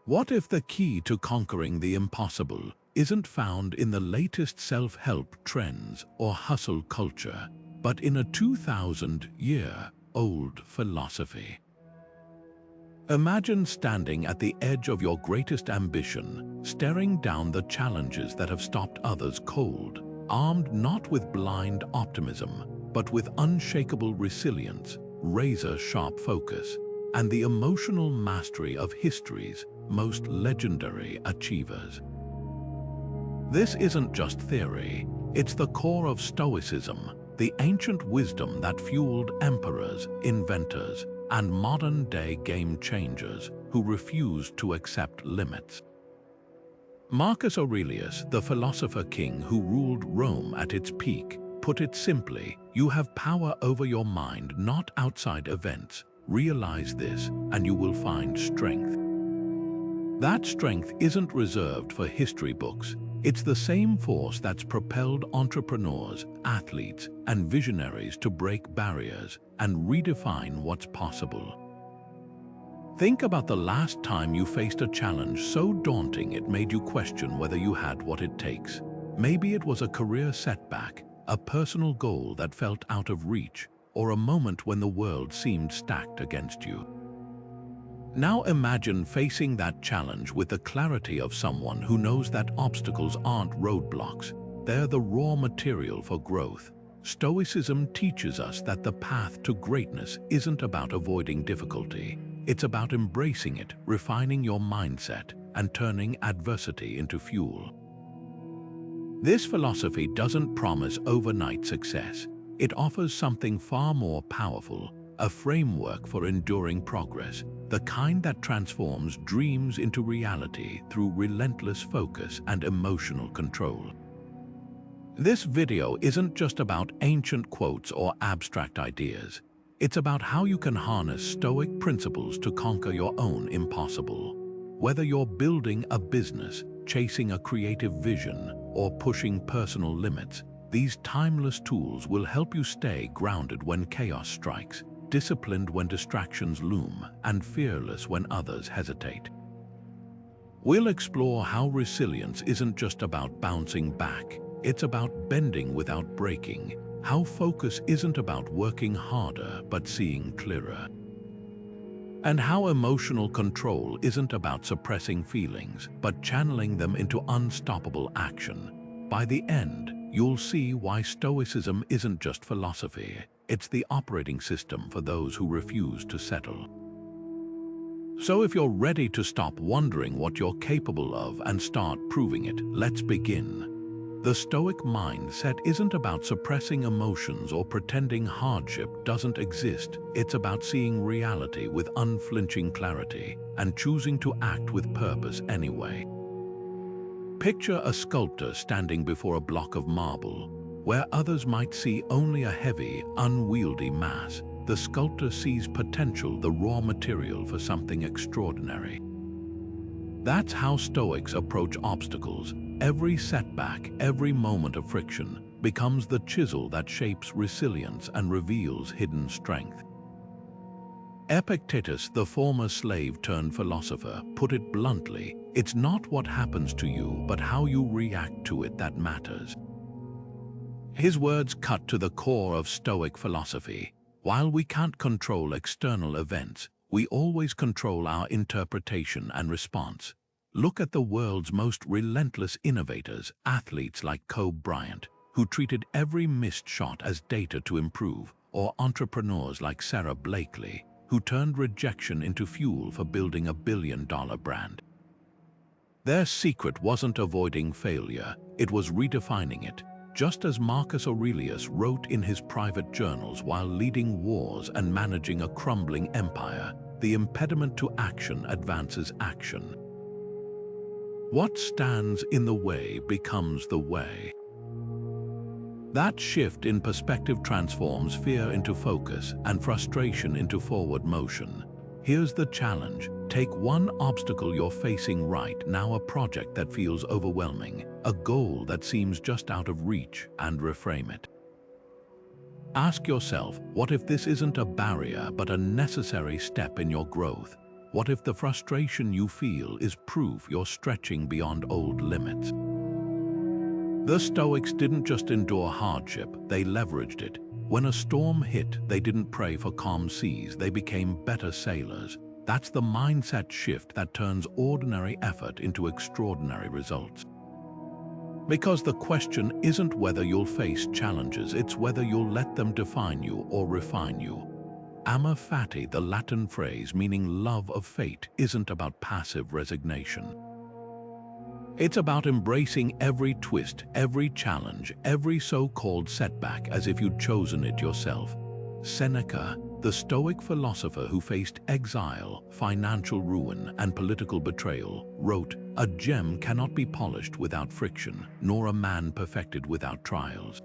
What if the key to conquering the impossible isn't found in the latest self-help trends or hustle culture, but in a 2,000-year-old philosophy? Imagine standing at the edge of your greatest ambition, staring down the challenges that have stopped others cold, armed not with blind optimism, but with unshakable resilience, razor-sharp focus, and the emotional mastery of history's most legendary achievers. This isn't just theory, it's the core of Stoicism, the ancient wisdom that fueled emperors, inventors, and modern-day game-changers who refused to accept limits. Marcus Aurelius, the philosopher king who ruled Rome at its peak, put it simply, you have power over your mind, not outside events. Realize this, and you will find strength. That strength isn't reserved for history books. It's the same force that's propelled entrepreneurs, athletes, and visionaries to break barriers and redefine what's possible. Think about the last time you faced a challenge so daunting it made you question whether you had what it takes. Maybe it was a career setback, a personal goal that felt out of reach, or a moment when the world seemed stacked against you. Now imagine facing that challenge with the clarity of someone who knows that obstacles aren't roadblocks, they're the raw material for growth. Stoicism teaches us that the path to greatness isn't about avoiding difficulty. It's about embracing it, refining your mindset, and turning adversity into fuel. This philosophy doesn't promise overnight success. It offers something far more powerful, a framework for enduring progress, the kind that transforms dreams into reality through relentless focus and emotional control. This video isn't just about ancient quotes or abstract ideas. It's about how you can harness Stoic principles to conquer your own impossible. Whether you're building a business, chasing a creative vision, or pushing personal limits, these timeless tools will help you stay grounded when chaos strikes, disciplined when distractions loom, and fearless when others hesitate. We'll explore how resilience isn't just about bouncing back, it's about bending without breaking, how focus isn't about working harder but seeing clearer, and how emotional control isn't about suppressing feelings but channeling them into unstoppable action. By the end, you'll see why Stoicism isn't just philosophy, it's the operating system for those who refuse to settle. So if you're ready to stop wondering what you're capable of and start proving it, let's begin. The Stoic mindset isn't about suppressing emotions or pretending hardship doesn't exist. It's about seeing reality with unflinching clarity and choosing to act with purpose anyway. Picture a sculptor standing before a block of marble. Where others might see only a heavy, unwieldy mass, the sculptor sees potential, the raw material for something extraordinary. That's how Stoics approach obstacles. Every setback, every moment of friction, becomes the chisel that shapes resilience and reveals hidden strength. Epictetus, the former slave-turned-philosopher, put it bluntly, it's not what happens to you, but how you react to it that matters. His words cut to the core of Stoic philosophy. While we can't control external events, we always control our interpretation and response. Look at the world's most relentless innovators, athletes like Kobe Bryant, who treated every missed shot as data to improve, or entrepreneurs like Sarah Blakely, who turned rejection into fuel for building a billion-dollar brand. Their secret wasn't avoiding failure, it was redefining it. Just as Marcus Aurelius wrote in his private journals while leading wars and managing a crumbling empire, the impediment to action advances action. What stands in the way becomes the way. That shift in perspective transforms fear into focus and frustration into forward motion. Here's the challenge. Take one obstacle you're facing right now, a project that feels overwhelming, a goal that seems just out of reach, and reframe it. Ask yourself, what if this isn't a barrier but a necessary step in your growth? What if the frustration you feel is proof you're stretching beyond old limits? The Stoics didn't just endure hardship, they leveraged it. When a storm hit, they didn't pray for calm seas, they became better sailors. That's the mindset shift that turns ordinary effort into extraordinary results. Because the question isn't whether you'll face challenges, it's whether you'll let them define you or refine you. Amor Fati, the Latin phrase meaning love of fate, isn't about passive resignation. It's about embracing every twist, every challenge, every so-called setback as if you'd chosen it yourself. Seneca, the Stoic philosopher who faced exile, financial ruin, and political betrayal, wrote, "A gem cannot be polished without friction, nor a man perfected without trials."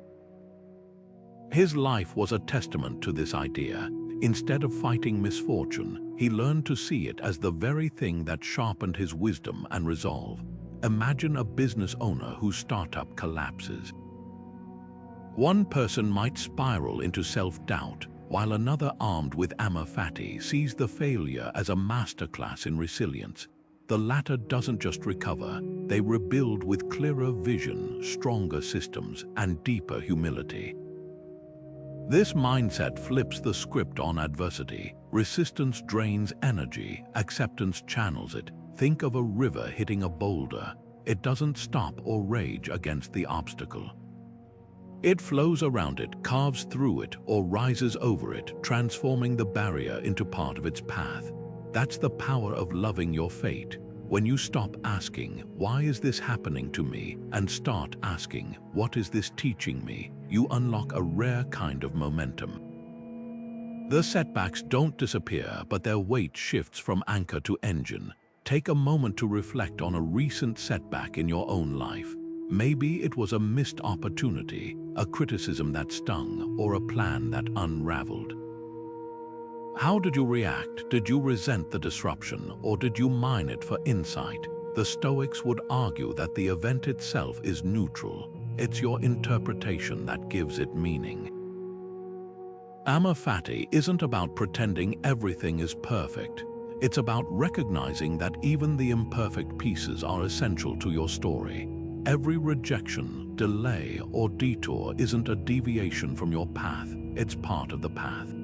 His life was a testament to this idea. Instead of fighting misfortune, he learned to see it as the very thing that sharpened his wisdom and resolve. Imagine a business owner whose startup collapses. One person might spiral into self-doubt, while another armed with Amor Fati sees the failure as a masterclass in resilience. The latter doesn't just recover, they rebuild with clearer vision, stronger systems, and deeper humility. This mindset flips the script on adversity. Resistance drains energy, acceptance channels it. Think of a river hitting a boulder. It doesn't stop or rage against the obstacle. It flows around it, carves through it, or rises over it, transforming the barrier into part of its path. That's the power of loving your fate. When you stop asking, "Why is this happening to me?" and start asking, "What is this teaching me?" you unlock a rare kind of momentum. The setbacks don't disappear, but their weight shifts from anchor to engine. Take a moment to reflect on a recent setback in your own life. Maybe it was a missed opportunity, a criticism that stung, or a plan that unraveled. How did you react? Did you resent the disruption, or did you mine it for insight? The Stoics would argue that the event itself is neutral. It's your interpretation that gives it meaning. Amor Fati isn't about pretending everything is perfect. It's about recognizing that even the imperfect pieces are essential to your story. Every rejection, delay, or detour isn't a deviation from your path, it's part of the path.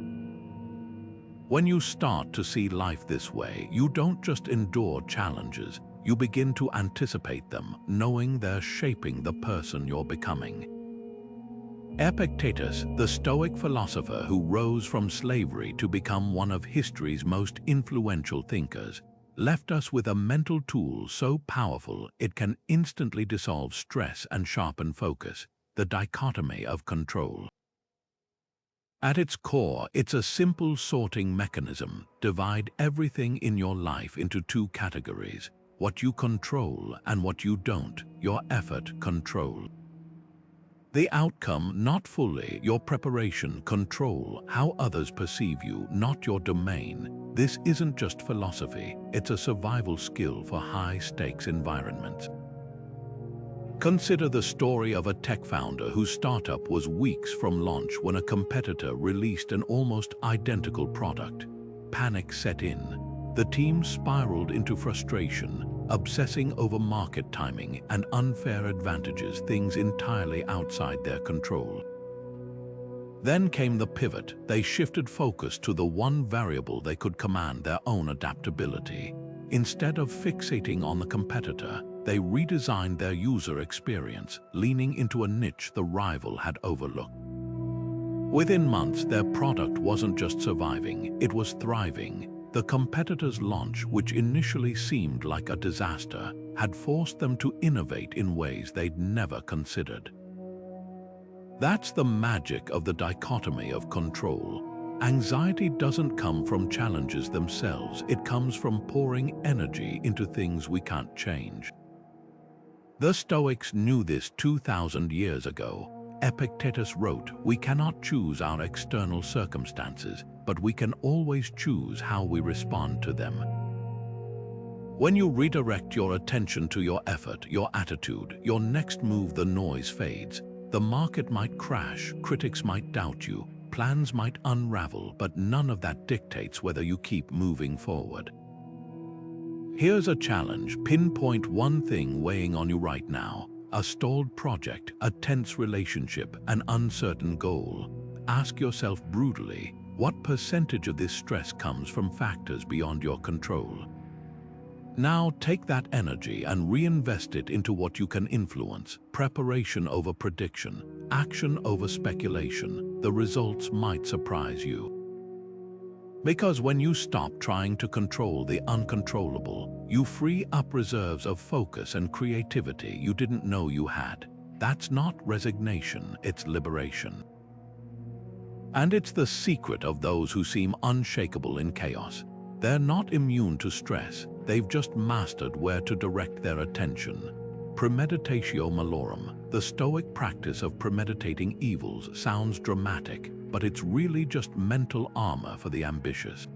When you start to see life this way, you don't just endure challenges, you begin to anticipate them, knowing they're shaping the person you're becoming. Epictetus, the Stoic philosopher who rose from slavery to become one of history's most influential thinkers, left us with a mental tool so powerful it can instantly dissolve stress and sharpen focus, the dichotomy of control. At its core, it's a simple sorting mechanism. Divide everything in your life into two categories: what you control and what you don't, your effort, control. The outcome, not fully, your preparation, control, how others perceive you, not your domain. This isn't just philosophy, it's a survival skill for high-stakes environments. Consider the story of a tech founder whose startup was weeks from launch when a competitor released an almost identical product. Panic set in. The team spiraled into frustration, obsessing over market timing and unfair advantages, things entirely outside their control. Then came the pivot. They shifted focus to the one variable they could command: their own adaptability. Instead of fixating on the competitor, they redesigned their user experience, leaning into a niche the rival had overlooked. Within months, their product wasn't just surviving, it was thriving. The competitor's launch, which initially seemed like a disaster, had forced them to innovate in ways they'd never considered. That's the magic of the dichotomy of control. Anxiety doesn't come from challenges themselves, it comes from pouring energy into things we can't change. The Stoics knew this 2,000 years ago. Epictetus wrote, "We cannot choose our external circumstances, but we can always choose how we respond to them." When you redirect your attention to your effort, your attitude, your next move, the noise fades. The market might crash, critics might doubt you, plans might unravel, but none of that dictates whether you keep moving forward. Here's a challenge. Pinpoint one thing weighing on you right now. A stalled project, a tense relationship, an uncertain goal. Ask yourself brutally, what percentage of this stress comes from factors beyond your control? Now take that energy and reinvest it into what you can influence. Preparation over prediction, action over speculation. The results might surprise you. Because when you stop trying to control the uncontrollable, you free up reserves of focus and creativity you didn't know you had. That's not resignation, it's liberation. And it's the secret of those who seem unshakable in chaos. They're not immune to stress, they've just mastered where to direct their attention. Premeditatio malorum, the Stoic practice of premeditating evils, sounds dramatic, but it's really just mental armor for the ambitious.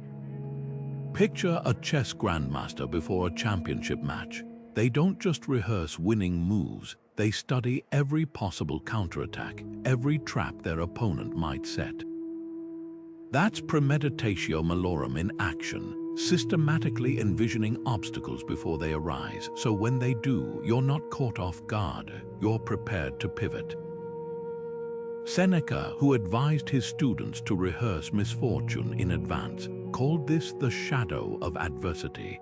Picture a chess grandmaster before a championship match. They don't just rehearse winning moves, they study every possible counterattack, every trap their opponent might set. That's premeditatio malorum in action, systematically envisioning obstacles before they arise, so when they do, you're not caught off guard, you're prepared to pivot. Seneca, who advised his students to rehearse misfortune in advance, called this the shadow of adversity.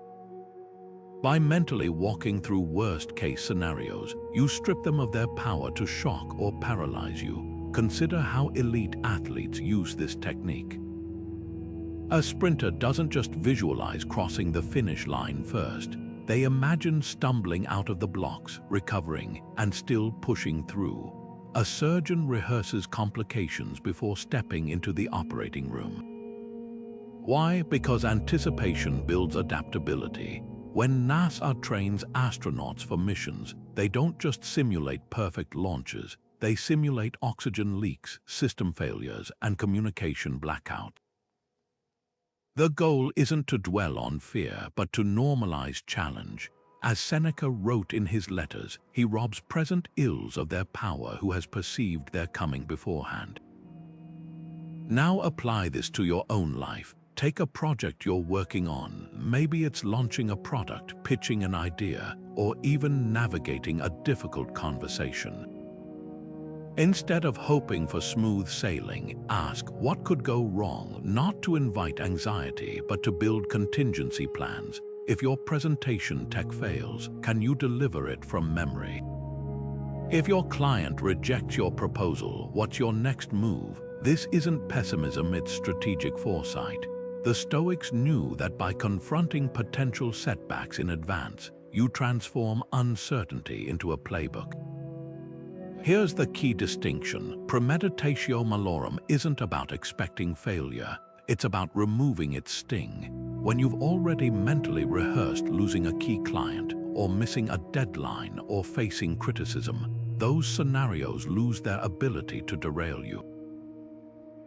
By mentally walking through worst-case scenarios, you strip them of their power to shock or paralyze you. Consider how elite athletes use this technique. A sprinter doesn't just visualize crossing the finish line first. They imagine stumbling out of the blocks, recovering, and still pushing through. A surgeon rehearses complications before stepping into the operating room. Why? Because anticipation builds adaptability. When NASA trains astronauts for missions, they don't just simulate perfect launches, they simulate oxygen leaks, system failures, and communication blackouts. The goal isn't to dwell on fear, but to normalize challenge. As Seneca wrote in his letters, he robs present ills of their power who has perceived their coming beforehand. Now apply this to your own life. Take a project you're working on. Maybe it's launching a product, pitching an idea, or even navigating a difficult conversation. Instead of hoping for smooth sailing, ask what could go wrong, not to invite anxiety, but to build contingency plans. If your presentation tech fails, can you deliver it from memory? If your client rejects your proposal, what's your next move? This isn't pessimism, it's strategic foresight. The Stoics knew that by confronting potential setbacks in advance, you transform uncertainty into a playbook. Here's the key distinction. Premeditatio malorum isn't about expecting failure. It's about removing its sting. When you've already mentally rehearsed losing a key client, or missing a deadline, or facing criticism, those scenarios lose their ability to derail you.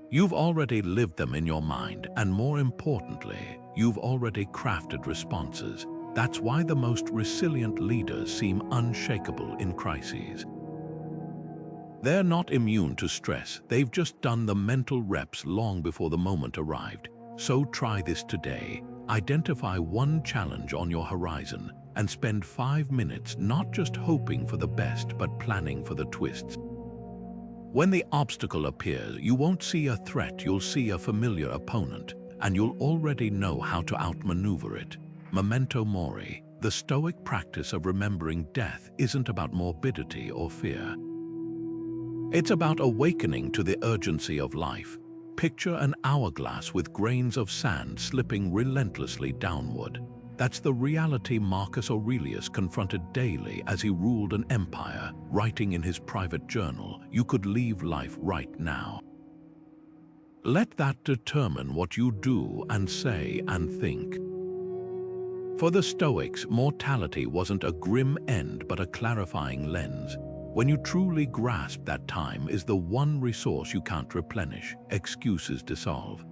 You've already lived them in your mind, and more importantly, you've already crafted responses. That's why the most resilient leaders seem unshakable in crises. They're not immune to stress, they've just done the mental reps long before the moment arrived. So try this today. Identify one challenge on your horizon and spend 5 minutes not just hoping for the best but planning for the twists. When the obstacle appears, you won't see a threat, you'll see a familiar opponent, and you'll already know how to outmaneuver it. Memento Mori, the Stoic practice of remembering death, isn't about morbidity or fear. It's about awakening to the urgency of life. Picture an hourglass with grains of sand slipping relentlessly downward. That's the reality Marcus Aurelius confronted daily as he ruled an empire, writing in his private journal, "You could leave life right now." Let that determine what you do and say and think. For the Stoics, mortality wasn't a grim end but a clarifying lens. When you truly grasp that time is the one resource you can't replenish, excuses dissolve.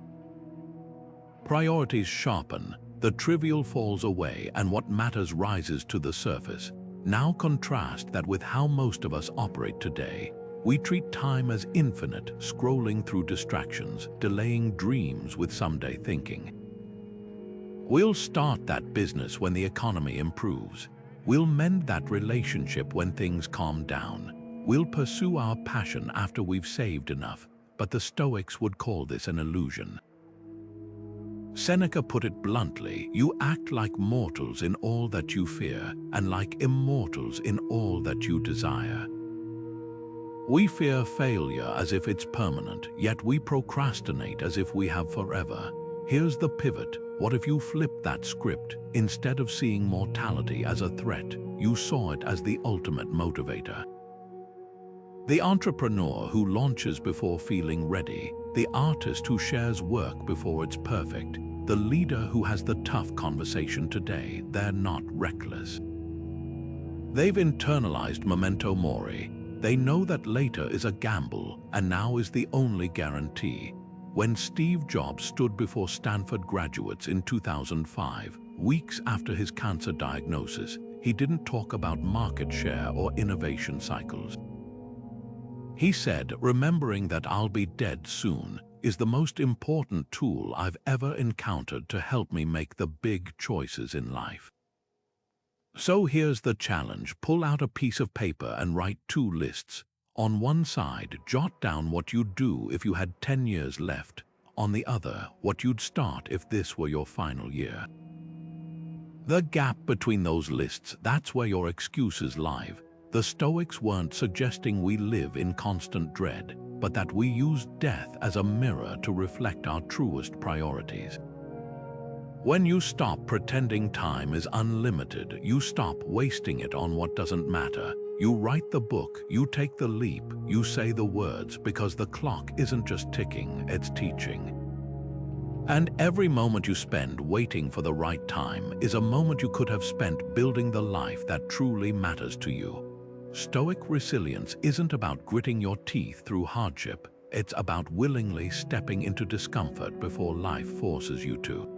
Priorities sharpen, the trivial falls away and what matters rises to the surface. Now contrast that with how most of us operate today. We treat time as infinite, scrolling through distractions, delaying dreams with someday thinking. We'll start that business when the economy improves. We'll mend that relationship when things calm down. We'll pursue our passion after we've saved enough, but the Stoics would call this an illusion. Seneca put it bluntly, you act like mortals in all that you fear, and like immortals in all that you desire. We fear failure as if it's permanent, yet we procrastinate as if we have forever. Here's the pivot. What if you flipped that script? Instead of seeing mortality as a threat, you saw it as the ultimate motivator. The entrepreneur who launches before feeling ready, the artist who shares work before it's perfect, the leader who has the tough conversation today, they're not reckless. They've internalized Memento Mori. They know that later is a gamble, and now is the only guarantee. When Steve Jobs stood before Stanford graduates in 2005, weeks after his cancer diagnosis, he didn't talk about market share or innovation cycles. He said, remembering that I'll be dead soon is the most important tool I've ever encountered to help me make the big choices in life. So here's the challenge. Pull out a piece of paper and write 2 lists. On one side, jot down what you'd do if you had 10 years left. On the other, what you'd start if this were your final year. The gap between those lists, that's where your excuses lie. The Stoics weren't suggesting we live in constant dread, but that we use death as a mirror to reflect our truest priorities. When you stop pretending time is unlimited, you stop wasting it on what doesn't matter. You write the book, you take the leap, you say the words, because the clock isn't just ticking, it's teaching. And every moment you spend waiting for the right time is a moment you could have spent building the life that truly matters to you. Stoic resilience isn't about gritting your teeth through hardship, it's about willingly stepping into discomfort before life forces you to.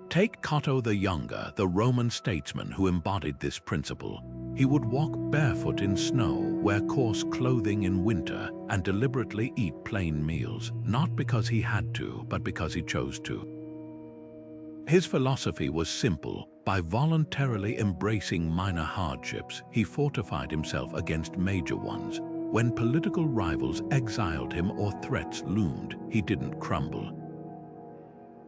Take Cato the Younger, the Roman statesman who embodied this principle. He would walk barefoot in snow, wear coarse clothing in winter, and deliberately eat plain meals, not because he had to, but because he chose to. His philosophy was simple. By voluntarily embracing minor hardships, he fortified himself against major ones. When political rivals exiled him or threats loomed, he didn't crumble.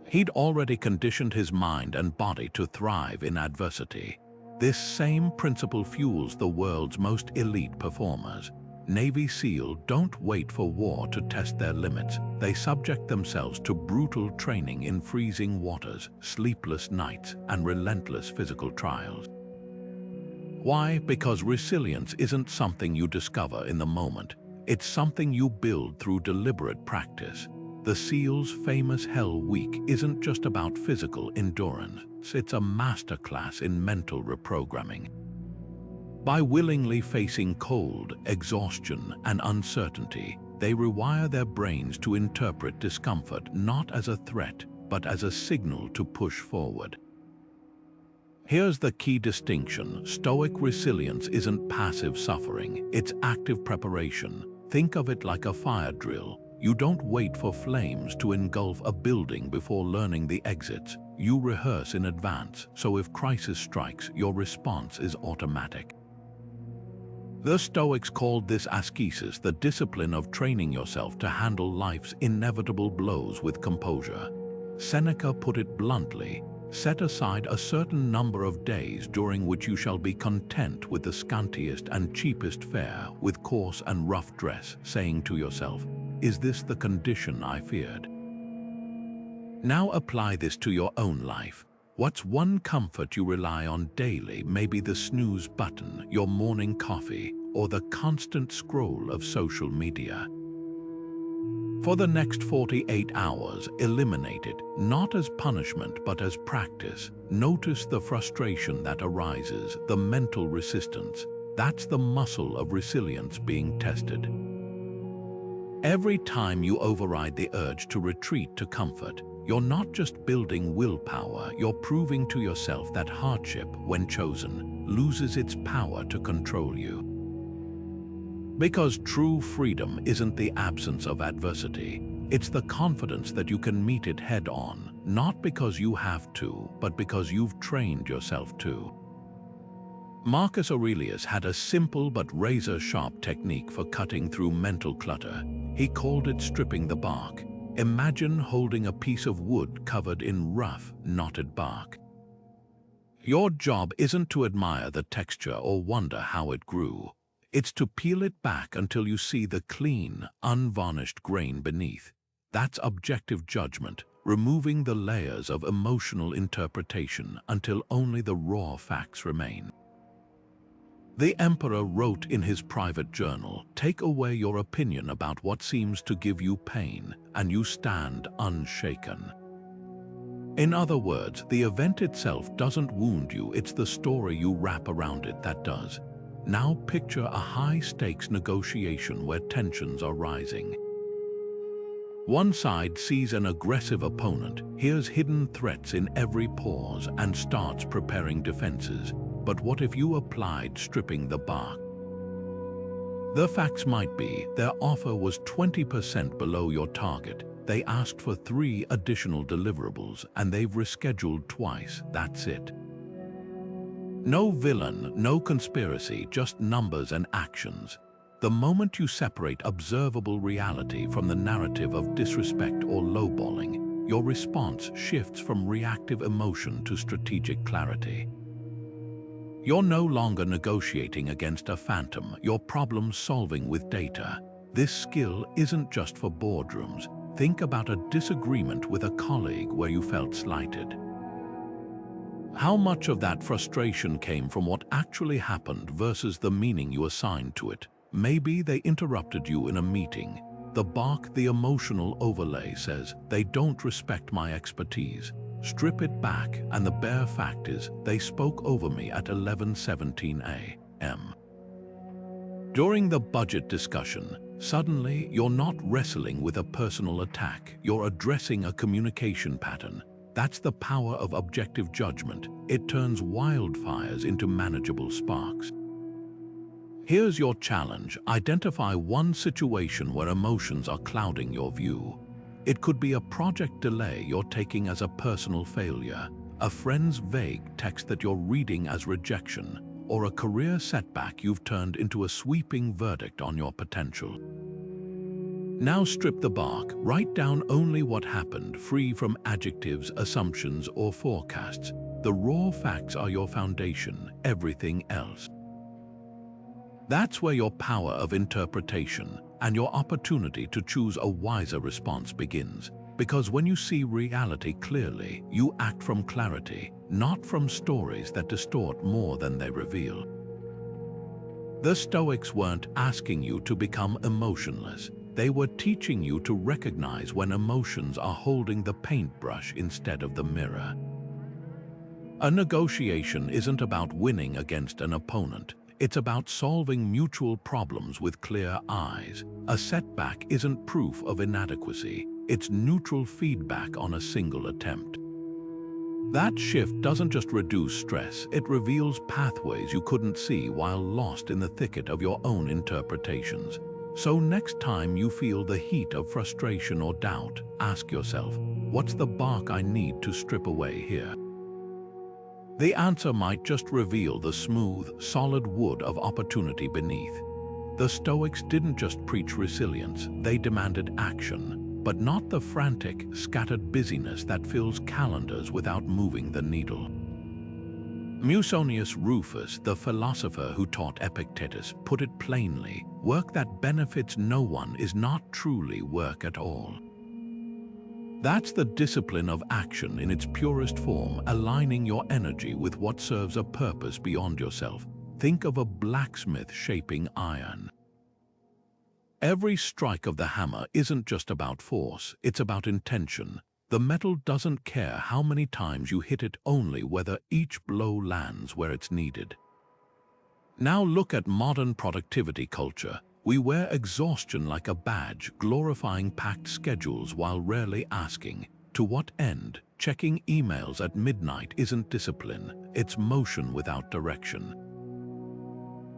He'd already conditioned his mind and body to thrive in adversity. This same principle fuels the world's most elite performers. Navy SEAL don't wait for war to test their limits. They subject themselves to brutal training in freezing waters, sleepless nights, and relentless physical trials. Why? Because resilience isn't something you discover in the moment. It's something you build through deliberate practice. The SEAL's famous Hell Week isn't just about physical endurance. It's a masterclass in mental reprogramming. By willingly facing cold, exhaustion, and uncertainty, they rewire their brains to interpret discomfort not as a threat, but as a signal to push forward. Here's the key distinction. Stoic resilience isn't passive suffering, it's active preparation. Think of it like a fire drill. You don't wait for flames to engulf a building before learning the exits. You rehearse in advance, so if crisis strikes, your response is automatic. The Stoics called this ascesis, the discipline of training yourself to handle life's inevitable blows with composure. Seneca put it bluntly, set aside a certain number of days during which you shall be content with the scantiest and cheapest fare, with coarse and rough dress, saying to yourself, is this the condition I feared? Now apply this to your own life. What's one comfort you rely on daily? Maybe the snooze button, your morning coffee, or the constant scroll of social media. For the next 48 hours, eliminate it, not as punishment but as practice. Notice the frustration that arises, the mental resistance. That's the muscle of resilience being tested. Every time you override the urge to retreat to comfort, you're not just building willpower, you're proving to yourself that hardship, when chosen, loses its power to control you. Because true freedom isn't the absence of adversity, it's the confidence that you can meet it head-on, not because you have to, but because you've trained yourself to. Marcus Aurelius had a simple but razor-sharp technique for cutting through mental clutter. He called it stripping the bark. Imagine holding a piece of wood covered in rough, knotted bark. Your job isn't to admire the texture or wonder how it grew. It's to peel it back until you see the clean, unvarnished grain beneath. That's objective judgment, removing the layers of emotional interpretation until only the raw facts remain. The emperor wrote in his private journal, "Take away your opinion about what seems to give you pain, and you stand unshaken." In other words, the event itself doesn't wound you, it's the story you wrap around it that does. Now picture a high-stakes negotiation where tensions are rising. One side sees an aggressive opponent, hears hidden threats in every pause, and starts preparing defenses. But what if you applied stripping the bark? The facts might be their offer was 20% below your target. They asked for 3 additional deliverables, and they've rescheduled twice. That's it. No villain, no conspiracy, just numbers and actions. The moment you separate observable reality from the narrative of disrespect or lowballing, your response shifts from reactive emotion to strategic clarity. You're no longer negotiating against a phantom, you're problem-solving with data. This skill isn't just for boardrooms. Think about a disagreement with a colleague where you felt slighted. How much of that frustration came from what actually happened versus the meaning you assigned to it? Maybe they interrupted you in a meeting. The bark, the emotional overlay, says, "They don't respect my expertise." Strip it back, and the bare fact is, they spoke over me at 11:17 a.m. During the budget discussion, suddenly you're not wrestling with a personal attack, you're addressing a communication pattern. That's the power of objective judgment. It turns wildfires into manageable sparks. Here's your challenge. Identify one situation where emotions are clouding your view. It could be a project delay you're taking as a personal failure, a friend's vague text that you're reading as rejection, or a career setback you've turned into a sweeping verdict on your potential. Now strip the bark, write down only what happened, free from adjectives, assumptions, or forecasts. The raw facts are your foundation, everything else. That's where your power of interpretation and your opportunity to choose a wiser response begins. Because when you see reality clearly, you act from clarity, not from stories that distort more than they reveal. The Stoics weren't asking you to become emotionless. They were teaching you to recognize when emotions are holding the paintbrush instead of the mirror. A negotiation isn't about winning against an opponent. It's about solving mutual problems with clear eyes. A setback isn't proof of inadequacy. It's neutral feedback on a single attempt. That shift doesn't just reduce stress, it reveals pathways you couldn't see while lost in the thicket of your own interpretations. So next time you feel the heat of frustration or doubt, ask yourself, what's the bark I need to strip away here? The answer might just reveal the smooth, solid wood of opportunity beneath. The Stoics didn't just preach resilience, they demanded action, but not the frantic, scattered busyness that fills calendars without moving the needle. Musonius Rufus, the philosopher who taught Epictetus, put it plainly, work that benefits no one is not truly work at all. That's the discipline of action in its purest form, aligning your energy with what serves a purpose beyond yourself. Think of a blacksmith shaping iron. Every strike of the hammer isn't just about force, it's about intention. The metal doesn't care how many times you hit it, only whether each blow lands where it's needed. Now look at modern productivity culture. We wear exhaustion like a badge, glorifying packed schedules while rarely asking, to what end? Checking emails at midnight isn't discipline, it's motion without direction.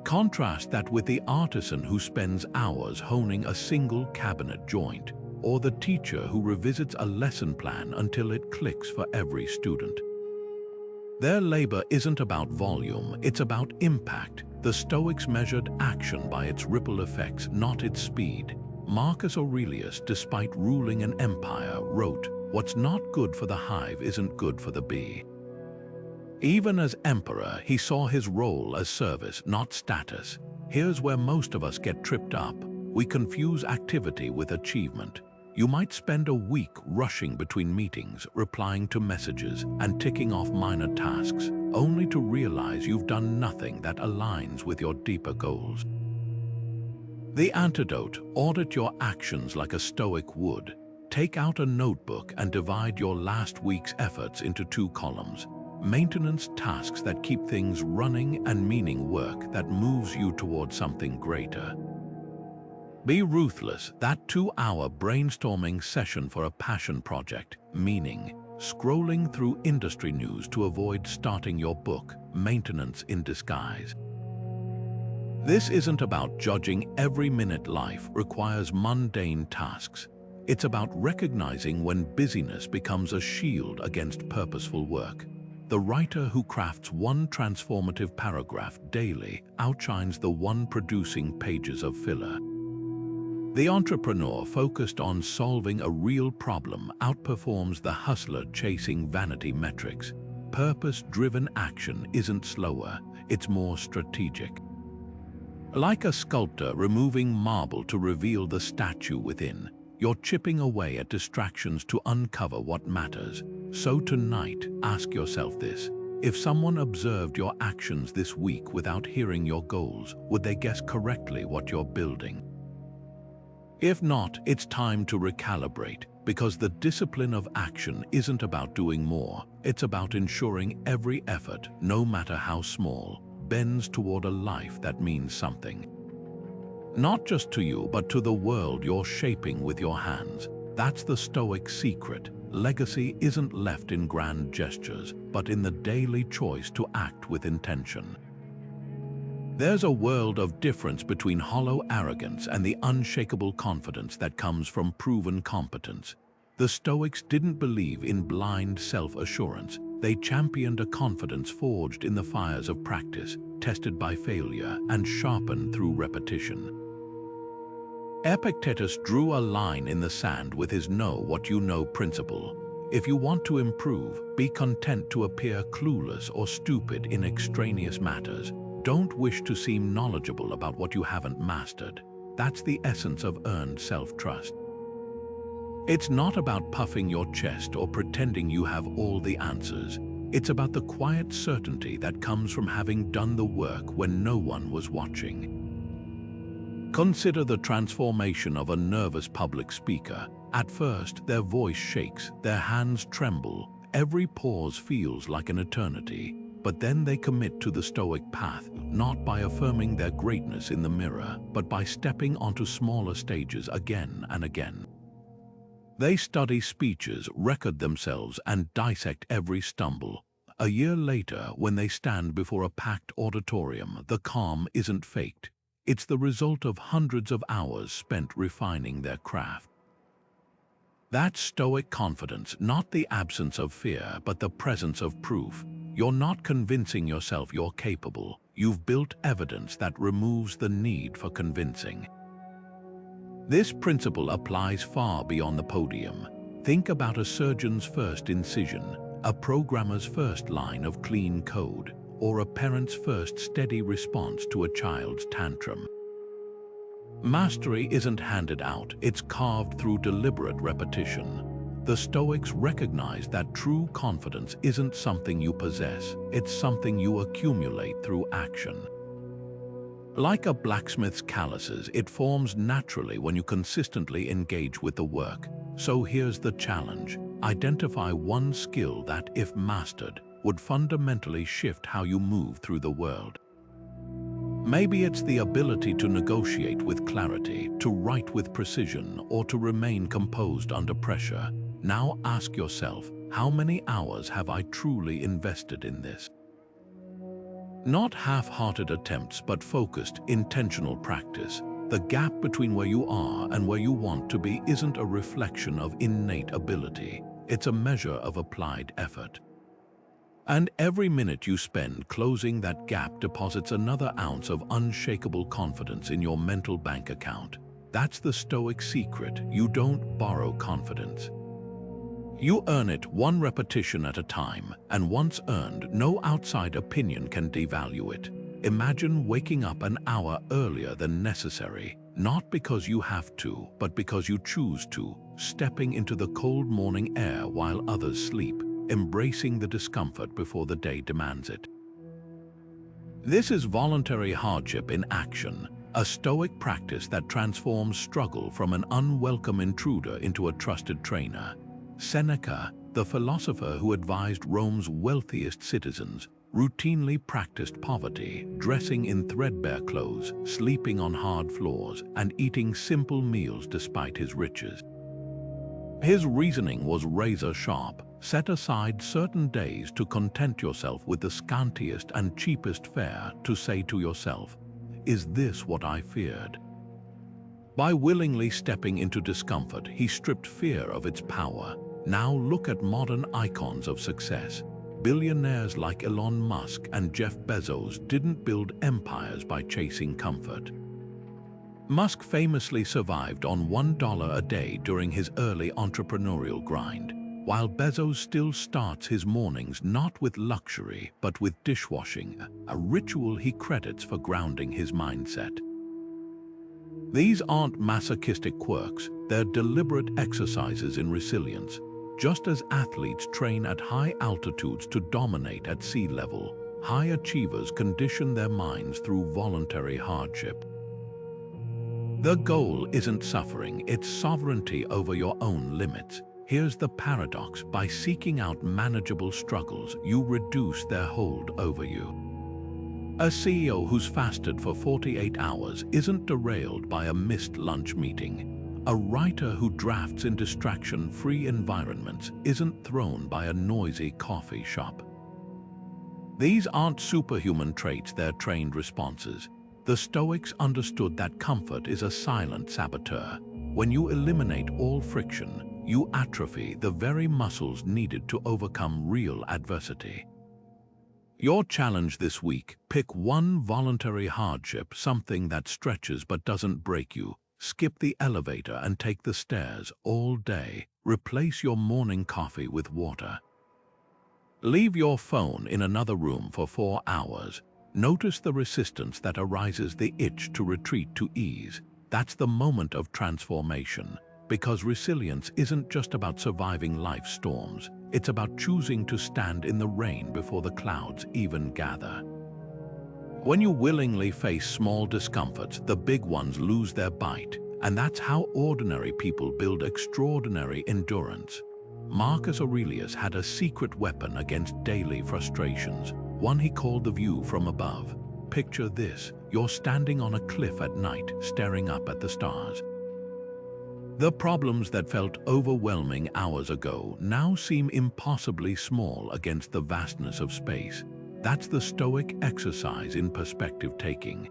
Contrast that with the artisan who spends hours honing a single cabinet joint. or the teacher who revisits a lesson plan until it clicks for every student. Their labor isn't about volume, it's about impact. The Stoics measured action by its ripple effects, not its speed. Marcus Aurelius, despite ruling an empire, wrote, "What's not good for the hive isn't good for the bee." Even as emperor, he saw his role as service, not status. Here's where most of us get tripped up. We confuse activity with achievement. You might spend a week rushing between meetings, replying to messages, and ticking off minor tasks, only to realize you've done nothing that aligns with your deeper goals. The antidote: audit your actions like a Stoic would. Take out a notebook and divide your last week's efforts into 2 columns. Maintenance tasks that keep things running, and meaning work that moves you towards something greater. Be ruthless. That 2-hour brainstorming session for a passion project. Meaning, scrolling through industry news to avoid starting your book. Maintenance in disguise. This isn't about judging every minute. Life requires mundane tasks. It's about recognizing when busyness becomes a shield against purposeful work. The writer who crafts one transformative paragraph daily outshines the one producing pages of filler. The entrepreneur focused on solving a real problem outperforms the hustler chasing vanity metrics. Purpose-driven action isn't slower, it's more strategic. Like a sculptor removing marble to reveal the statue within, you're chipping away at distractions to uncover what matters. So tonight, ask yourself this: if someone observed your actions this week without hearing your goals, would they guess correctly what you're building? If not, it's time to recalibrate, because the discipline of action isn't about doing more, it's about ensuring every effort, no matter how small, bends toward a life that means something. Not just to you, but to the world you're shaping with your hands. That's the Stoic secret. Legacy isn't left in grand gestures, but in the daily choice to act with intention. There's a world of difference between hollow arrogance and the unshakable confidence that comes from proven competence. The Stoics didn't believe in blind self-assurance. They championed a confidence forged in the fires of practice, tested by failure, and sharpened through repetition. Epictetus drew a line in the sand with his know what you know principle. If you want to improve, be content to appear clueless or stupid in extraneous matters. Don't wish to seem knowledgeable about what you haven't mastered. That's the essence of earned self-trust. It's not about puffing your chest or pretending you have all the answers. It's about the quiet certainty that comes from having done the work when no one was watching. Consider the transformation of a nervous public speaker. At first, their voice shakes, their hands tremble, every pause feels like an eternity. But then they commit to the Stoic path, not by affirming their greatness in the mirror, but by stepping onto smaller stages again and again. They study speeches, record themselves, and dissect every stumble. A year later, when they stand before a packed auditorium, the calm isn't faked. It's the result of hundreds of hours spent refining their craft. That's Stoic confidence, not the absence of fear, but the presence of proof. You're not convincing yourself you're capable. You've built evidence that removes the need for convincing. This principle applies far beyond the podium. Think about a surgeon's first incision, a programmer's first line of clean code, or a parent's first steady response to a child's tantrum. Mastery isn't handed out, it's carved through deliberate repetition. The Stoics recognized that true confidence isn't something you possess, it's something you accumulate through action. Like a blacksmith's calluses, it forms naturally when you consistently engage with the work. So here's the challenge. Identify one skill that, if mastered, would fundamentally shift how you move through the world. Maybe it's the ability to negotiate with clarity, to write with precision, or to remain composed under pressure. Now ask yourself, how many hours have I truly invested in this? Not half-hearted attempts, but focused, intentional practice. The gap between where you are and where you want to be isn't a reflection of innate ability, it's a measure of applied effort. And every minute you spend closing that gap deposits another ounce of unshakable confidence in your mental bank account. That's the Stoic secret. You don't borrow confidence. You earn it one repetition at a time, and once earned, no outside opinion can devalue it. Imagine waking up an hour earlier than necessary, not because you have to, but because you choose to, stepping into the cold morning air while others sleep, embracing the discomfort before the day demands it. This is voluntary hardship in action, a Stoic practice that transforms struggle from an unwelcome intruder into a trusted trainer. Seneca, the philosopher who advised Rome's wealthiest citizens, routinely practiced poverty, dressing in threadbare clothes, sleeping on hard floors, and eating simple meals despite his riches. His reasoning was razor-sharp. Set aside certain days to content yourself with the scantiest and cheapest fare to say to yourself, "Is this what I feared?" By willingly stepping into discomfort, he stripped fear of its power. Now look at modern icons of success. Billionaires like Elon Musk and Jeff Bezos didn't build empires by chasing comfort. Musk famously survived on $1 a day during his early entrepreneurial grind, while Bezos still starts his mornings not with luxury but with dishwashing, a ritual he credits for grounding his mindset. These aren't masochistic quirks, they're deliberate exercises in resilience. Just as athletes train at high altitudes to dominate at sea level, high achievers condition their minds through voluntary hardship. The goal isn't suffering, it's sovereignty over your own limits. Here's the paradox: by seeking out manageable struggles, you reduce their hold over you. A CEO who's fasted for 48 hours isn't derailed by a missed lunch meeting. A writer who drafts in distraction-free environments isn't thrown by a noisy coffee shop. These aren't superhuman traits, they're trained responses. The Stoics understood that comfort is a silent saboteur. When you eliminate all friction, you atrophy the very muscles needed to overcome real adversity. Your challenge this week: pick one voluntary hardship, something that stretches but doesn't break you. Skip the elevator and take the stairs all day. Replace your morning coffee with water. Leave your phone in another room for 4 hours. Notice the resistance that arises, the itch to retreat to ease. That's the moment of transformation. Because resilience isn't just about surviving life's storms. It's about choosing to stand in the rain before the clouds even gather. When you willingly face small discomforts, the big ones lose their bite. And that's how ordinary people build extraordinary endurance. Marcus Aurelius had a secret weapon against daily frustrations, one he called the view from above. Picture this: you're standing on a cliff at night, staring up at the stars. The problems that felt overwhelming hours ago now seem impossibly small against the vastness of space. That's the Stoic exercise in perspective taking.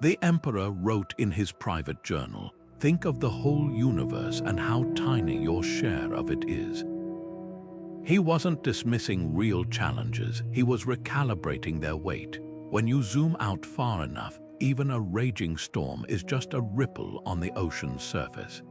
The emperor wrote in his private journal, "Think of the whole universe and how tiny your share of it is." He wasn't dismissing real challenges, he was recalibrating their weight. When you zoom out far enough, even a raging storm is just a ripple on the ocean's surface.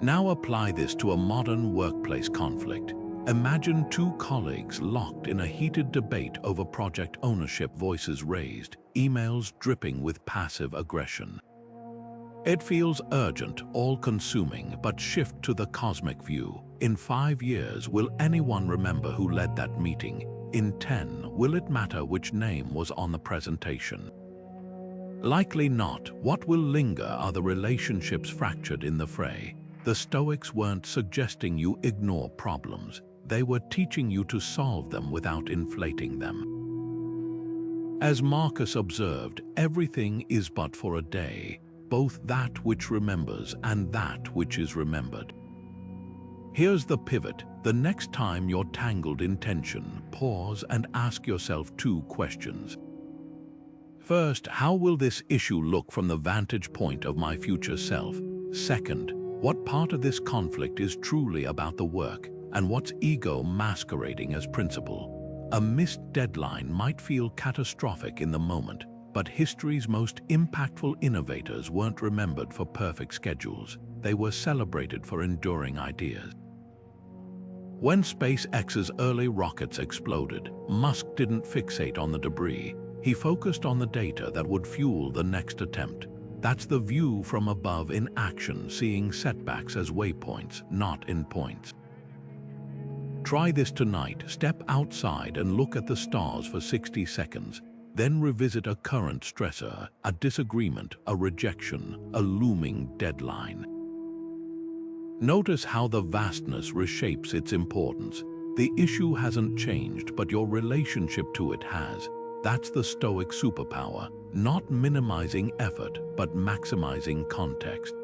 Now apply this to a modern workplace conflict. Imagine two colleagues locked in a heated debate over project ownership, voices raised, emails dripping with passive aggression. It feels urgent, all-consuming, but shift to the cosmic view. In 5 years, will anyone remember who led that meeting? In 10, will it matter which name was on the presentation? Likely not. What will linger are the relationships fractured in the fray. The Stoics weren't suggesting you ignore problems. They were teaching you to solve them without inflating them. As Marcus observed, everything is but for a day, both that which remembers and that which is remembered. Here's the pivot. The next time you're tangled in tension, pause and ask yourself 2 questions. First, how will this issue look from the vantage point of my future self? Second, what part of this conflict is truly about the work, and what's ego masquerading as principle? A missed deadline might feel catastrophic in the moment, but history's most impactful innovators weren't remembered for perfect schedules. They were celebrated for enduring ideas. When SpaceX's early rockets exploded, Musk didn't fixate on the debris. He focused on the data that would fuel the next attempt. That's the view from above in action, seeing setbacks as waypoints, not endpoints. Try this tonight. Step outside and look at the stars for 60 seconds. Then revisit a current stressor, a disagreement, a rejection, a looming deadline. Notice how the vastness reshapes its importance. The issue hasn't changed, but your relationship to it has. That's the Stoic superpower, not minimizing effort, but maximizing context.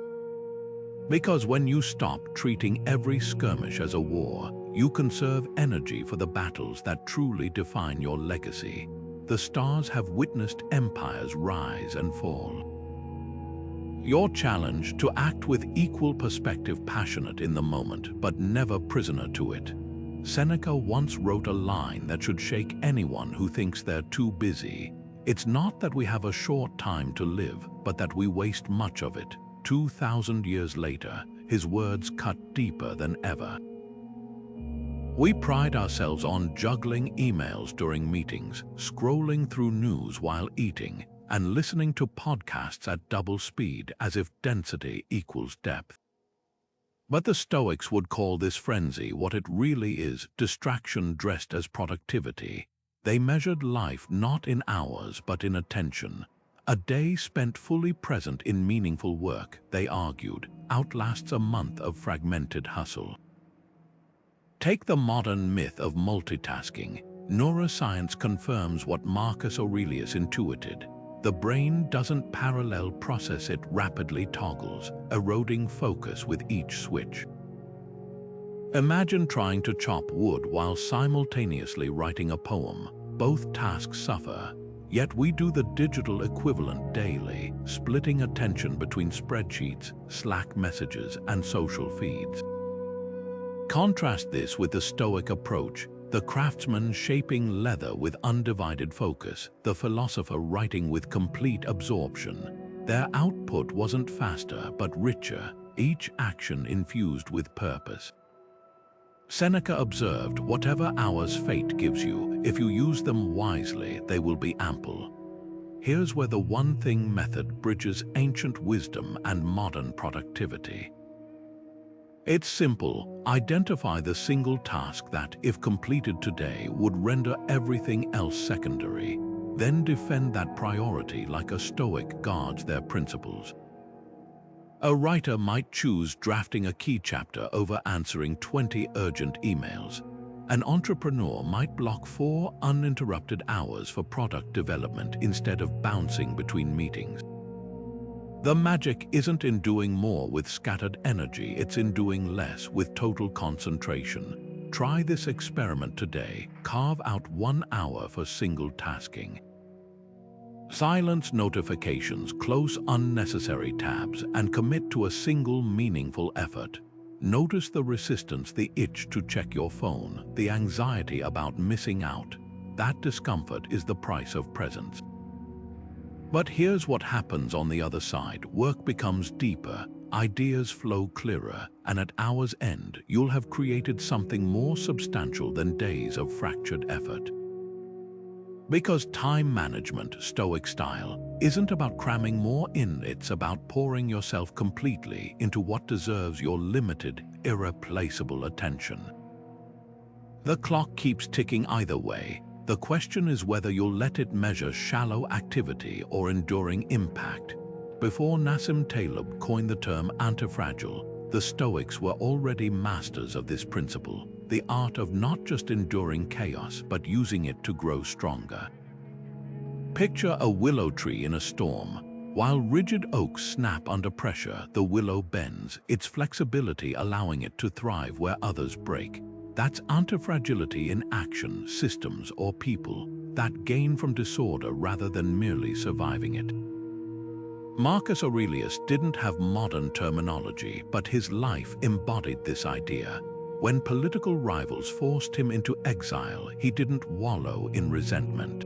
Because when you stop treating every skirmish as a war, you conserve energy for the battles that truly define your legacy. The stars have witnessed empires rise and fall. Your challenge to act with equal perspective, passionate in the moment, but never prisoner to it. Seneca once wrote a line that should shake anyone who thinks they're too busy. It's not that we have a short time to live, but that we waste much of it. 2,000 years later, his words cut deeper than ever. We pride ourselves on juggling emails during meetings, scrolling through news while eating, and listening to podcasts at double speed as if density equals depth. But the Stoics would call this frenzy what it really is: distraction dressed as productivity. They measured life not in hours but in attention. A day spent fully present in meaningful work, they argued, outlasts a month of fragmented hustle. Take the modern myth of multitasking. Neuroscience confirms what Marcus Aurelius intuited. The brain doesn't parallel process, it rapidly toggles, eroding focus with each switch. Imagine trying to chop wood while simultaneously writing a poem. Both tasks suffer, yet we do the digital equivalent daily, splitting attention between spreadsheets, Slack messages, and social feeds. Contrast this with the Stoic approach, the craftsman shaping leather with undivided focus, the philosopher writing with complete absorption. Their output wasn't faster but richer, each action infused with purpose. Seneca observed, "Whatever hours fate gives you, if you use them wisely, they will be ample." Here's where the one thing method bridges ancient wisdom and modern productivity. It's simple. Identify the single task that, if completed today, would render everything else secondary. Then defend that priority like a Stoic guards their principles. A writer might choose drafting a key chapter over answering 20 urgent emails. An entrepreneur might block 4 uninterrupted hours for product development instead of bouncing between meetings. The magic isn't in doing more with scattered energy, it's in doing less with total concentration. Try this experiment today. Carve out 1 hour for single tasking. Silence notifications, close unnecessary tabs, and commit to a single meaningful effort. Notice the resistance, the itch to check your phone, the anxiety about missing out. That discomfort is the price of presence. But here's what happens on the other side. Work becomes deeper, ideas flow clearer, and at hour's end, you'll have created something more substantial than days of fractured effort. Because time management, Stoic style, isn't about cramming more in, it's about pouring yourself completely into what deserves your limited, irreplaceable attention. The clock keeps ticking either way. The question is whether you'll let it measure shallow activity or enduring impact. Before Nassim Taleb coined the term antifragile, the Stoics were already masters of this principle, the art of not just enduring chaos but using it to grow stronger. Picture a willow tree in a storm. While rigid oaks snap under pressure, the willow bends, its flexibility allowing it to thrive where others break. That's antifragility in action, systems, or people. that gain from disorder rather than merely surviving it. Marcus Aurelius didn't have modern terminology, but his life embodied this idea. When political rivals forced him into exile, he didn't wallow in resentment.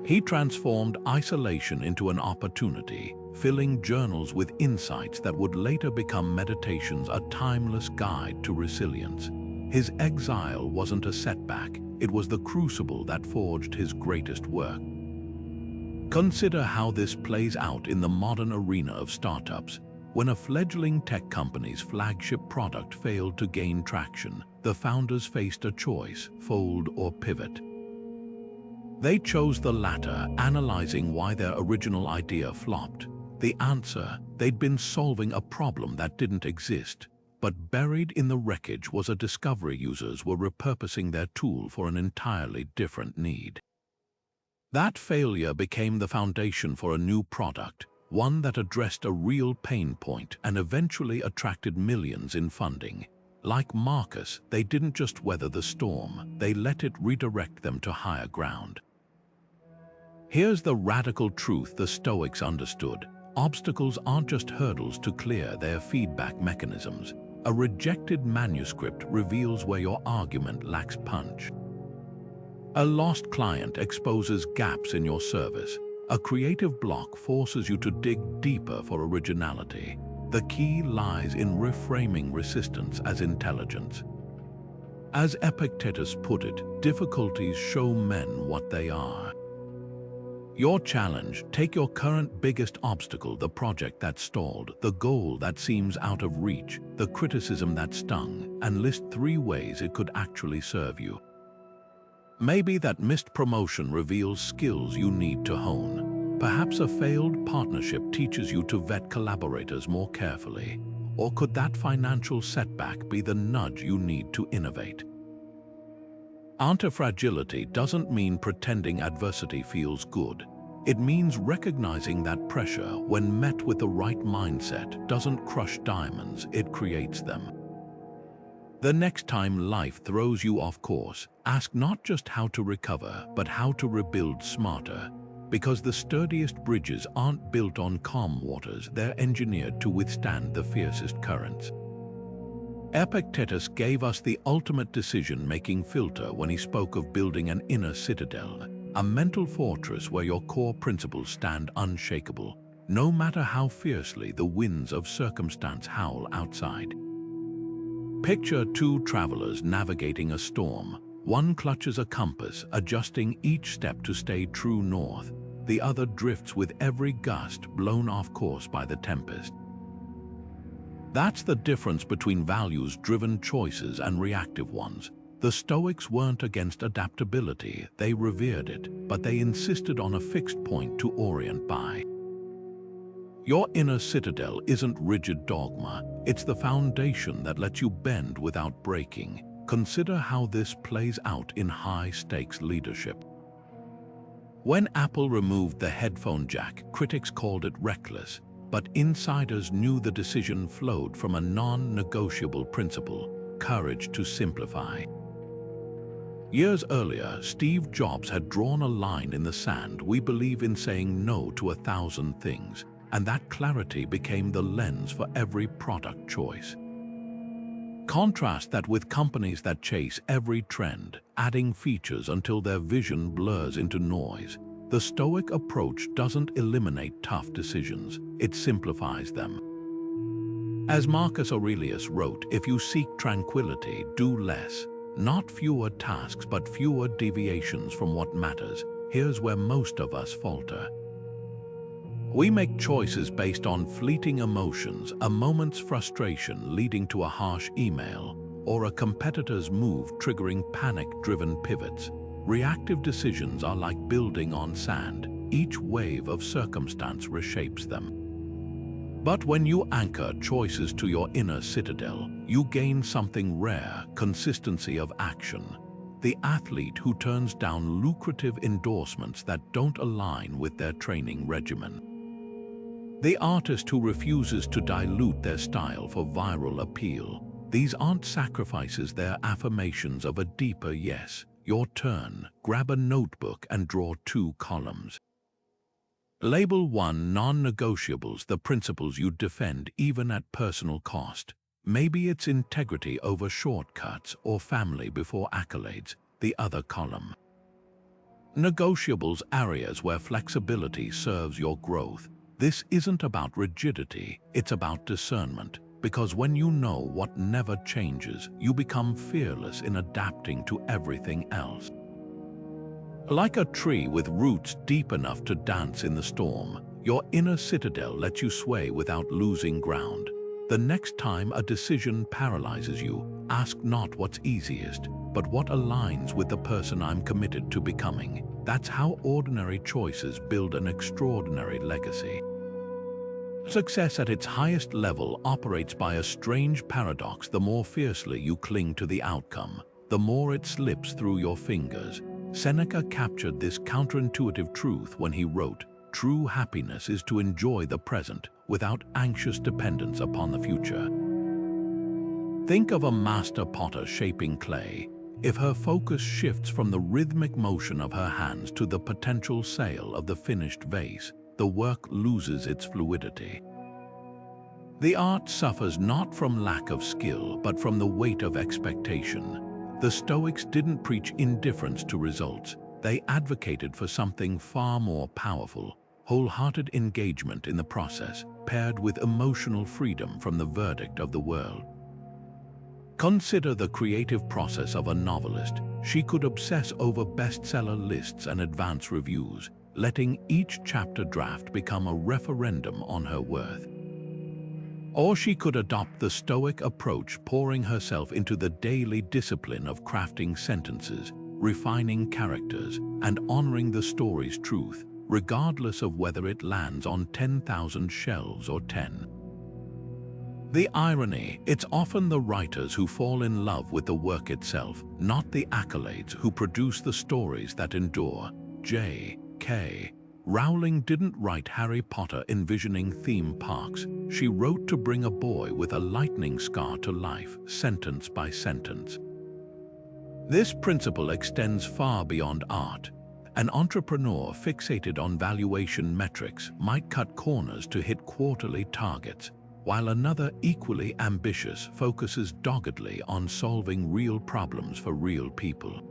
He transformed isolation into an opportunity, filling journals with insights that would later become meditations, a timeless guide to resilience. His exile wasn't a setback, it was the crucible that forged his greatest work. Consider how this plays out in the modern arena of startups. When a fledgling tech company's flagship product failed to gain traction, the founders faced a choice: fold or pivot. They chose the latter, analyzing why their original idea flopped. The answer: they'd been solving a problem that didn't exist, but buried in the wreckage was a discovery. Users were repurposing their tool for an entirely different need. That failure became the foundation for a new product, one that addressed a real pain point and eventually attracted millions in funding. Like Marcus, they didn't just weather the storm, they let it redirect them to higher ground. Here's the radical truth the Stoics understood: obstacles aren't just hurdles to clear, they're feedback mechanisms. A rejected manuscript reveals where your argument lacks punch. A lost client exposes gaps in your service. A creative block forces you to dig deeper for originality. The key lies in reframing resistance as intelligence. As Epictetus put it, difficulties show men what they are. Your challenge: take your current biggest obstacle, the project that stalled, the goal that seems out of reach, the criticism that stung, and list 3 ways it could actually serve you. Maybe that missed promotion reveals skills you need to hone. Perhaps a failed partnership teaches you to vet collaborators more carefully. Or could that financial setback be the nudge you need to innovate? Antifragility doesn't mean pretending adversity feels good. It means recognizing that pressure, when met with the right mindset, doesn't crush diamonds, it creates them. The next time life throws you off course, ask not just how to recover, but how to rebuild smarter. Because the sturdiest bridges aren't built on calm waters, they're engineered to withstand the fiercest currents. Epictetus gave us the ultimate decision-making filter when he spoke of building an inner citadel, a mental fortress where your core principles stand unshakable, no matter how fiercely the winds of circumstance howl outside. Picture 2 travelers navigating a storm. One clutches a compass, adjusting each step to stay true north. The other drifts with every gust, blown off course by the tempest. That's the difference between values-driven choices and reactive ones. The Stoics weren't against adaptability, they revered it, but they insisted on a fixed point to orient by. Your inner citadel isn't rigid dogma, it's the foundation that lets you bend without breaking. Consider how this plays out in high-stakes leadership. When Apple removed the headphone jack, critics called it reckless, but insiders knew the decision flowed from a non-negotiable principle: courage to simplify. Years earlier, Steve Jobs had drawn a line in the sand: we believe in saying no to 1,000 things, and that clarity became the lens for every product choice. Contrast that with companies that chase every trend, adding features until their vision blurs into noise. The Stoic approach doesn't eliminate tough decisions, it simplifies them. As Marcus Aurelius wrote, if you seek tranquility, do less. Not fewer tasks, but fewer deviations from what matters. Here's where most of us falter. We make choices based on fleeting emotions, a moment's frustration leading to a harsh email, or a competitor's move triggering panic-driven pivots. Reactive decisions are like building on sand. Each wave of circumstance reshapes them. But when you anchor choices to your inner citadel, you gain something rare: consistency of action. The athlete who turns down lucrative endorsements that don't align with their training regimen. The artist who refuses to dilute their style for viral appeal. These aren't sacrifices, they're affirmations of a deeper yes. Your turn. Grab a notebook and draw 2 columns. Label 1 non-negotiables, the principles you defend even at personal cost. Maybe it's integrity over shortcuts or family before accolades, the other column. Negotiables, areas where flexibility serves your growth. This isn't about rigidity, it's about discernment. Because when you know what never changes, you become fearless in adapting to everything else. Like a tree with roots deep enough to dance in the storm, your inner citadel lets you sway without losing ground. The next time a decision paralyzes you, ask not what's easiest, but what aligns with the person I'm committed to becoming. That's how ordinary choices build an extraordinary legacy. Success at its highest level operates by a strange paradox. The more fiercely you cling to the outcome, the more it slips through your fingers. Seneca captured this counterintuitive truth when he wrote, "True happiness is to enjoy the present without anxious dependence upon the future." Think of a master potter shaping clay. If her focus shifts from the rhythmic motion of her hands to the potential sail of the finished vase, the work loses its fluidity. The art suffers not from lack of skill, but from the weight of expectation. The Stoics didn't preach indifference to results. They advocated for something far more powerful: wholehearted engagement in the process, paired with emotional freedom from the verdict of the world. Consider the creative process of a novelist. She could obsess over bestseller lists and advance reviews, letting each chapter draft become a referendum on her worth. Or she could adopt the Stoic approach, pouring herself into the daily discipline of crafting sentences, refining characters, and honoring the story's truth, regardless of whether it lands on 10,000 shelves or 10. The irony: it's often the writers who fall in love with the work itself, not the accolades, who produce the stories that endure. J.K. Rowling didn't write Harry Potter envisioning theme parks. She wrote to bring a boy with a lightning scar to life, sentence by sentence. This principle extends far beyond art. An entrepreneur fixated on valuation metrics might cut corners to hit quarterly targets, while another, equally ambitious, focuses doggedly on solving real problems for real people.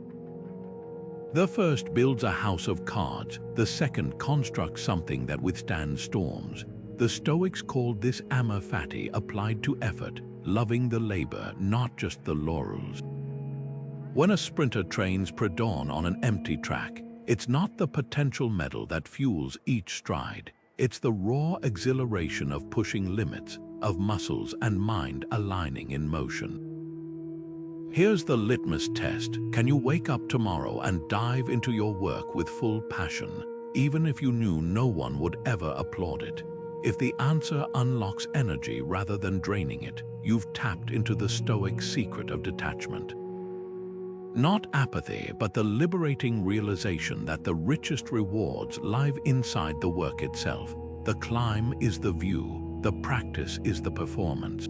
The first builds a house of cards, the second constructs something that withstands storms. The Stoics called this Amor Fati, applied to effort, loving the labor, not just the laurels. When a sprinter trains pre-dawn on an empty track, it's not the potential medal that fuels each stride. It's the raw exhilaration of pushing limits, of muscles and mind aligning in motion. Here's the litmus test. Can you wake up tomorrow and dive into your work with full passion, even if you knew no one would ever applaud it? If the answer unlocks energy rather than draining it, you've tapped into the Stoic secret of detachment. Not apathy, but the liberating realization that the richest rewards lie inside the work itself. The climb is the view, the practice is the performance.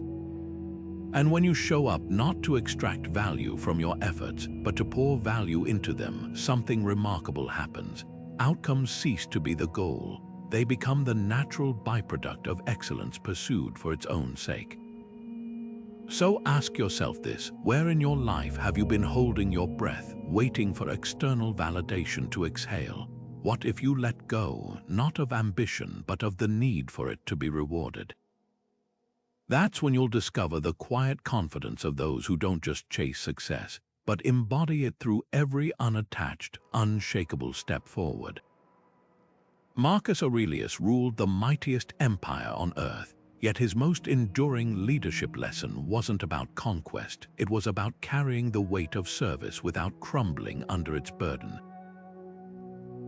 And when you show up not to extract value from your efforts, but to pour value into them, something remarkable happens. Outcomes cease to be the goal. They become the natural byproduct of excellence pursued for its own sake. So ask yourself this: where in your life have you been holding your breath, waiting for external validation to exhale? What if you let go, not of ambition, but of the need for it to be rewarded? That's when you'll discover the quiet confidence of those who don't just chase success, but embody it through every unattached, unshakable step forward. Marcus Aurelius ruled the mightiest empire on earth, yet his most enduring leadership lesson wasn't about conquest. It was about carrying the weight of service without crumbling under its burden.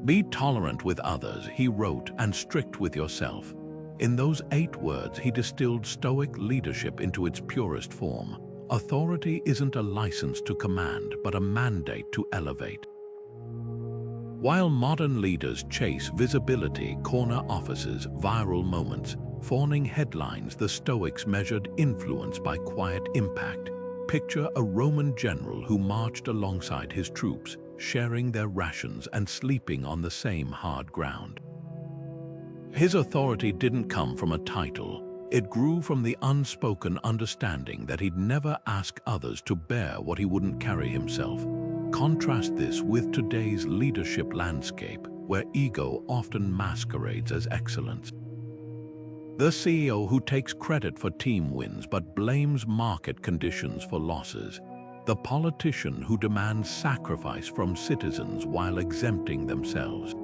Be tolerant with others, he wrote, and strict with yourself. In those 8 words, he distilled Stoic leadership into its purest form. Authority isn't a license to command, but a mandate to elevate. While modern leaders chase visibility, corner offices, viral moments, fawning headlines, the Stoics measured influence by quiet impact. Picture a Roman general who marched alongside his troops, sharing their rations and sleeping on the same hard ground. His authority didn't come from a title. It grew from the unspoken understanding that he'd never ask others to bear what he wouldn't carry himself. Contrast this with today's leadership landscape, where ego often masquerades as excellence. The CEO who takes credit for team wins but blames market conditions for losses. The politician who demands sacrifice from citizens while exempting themselves.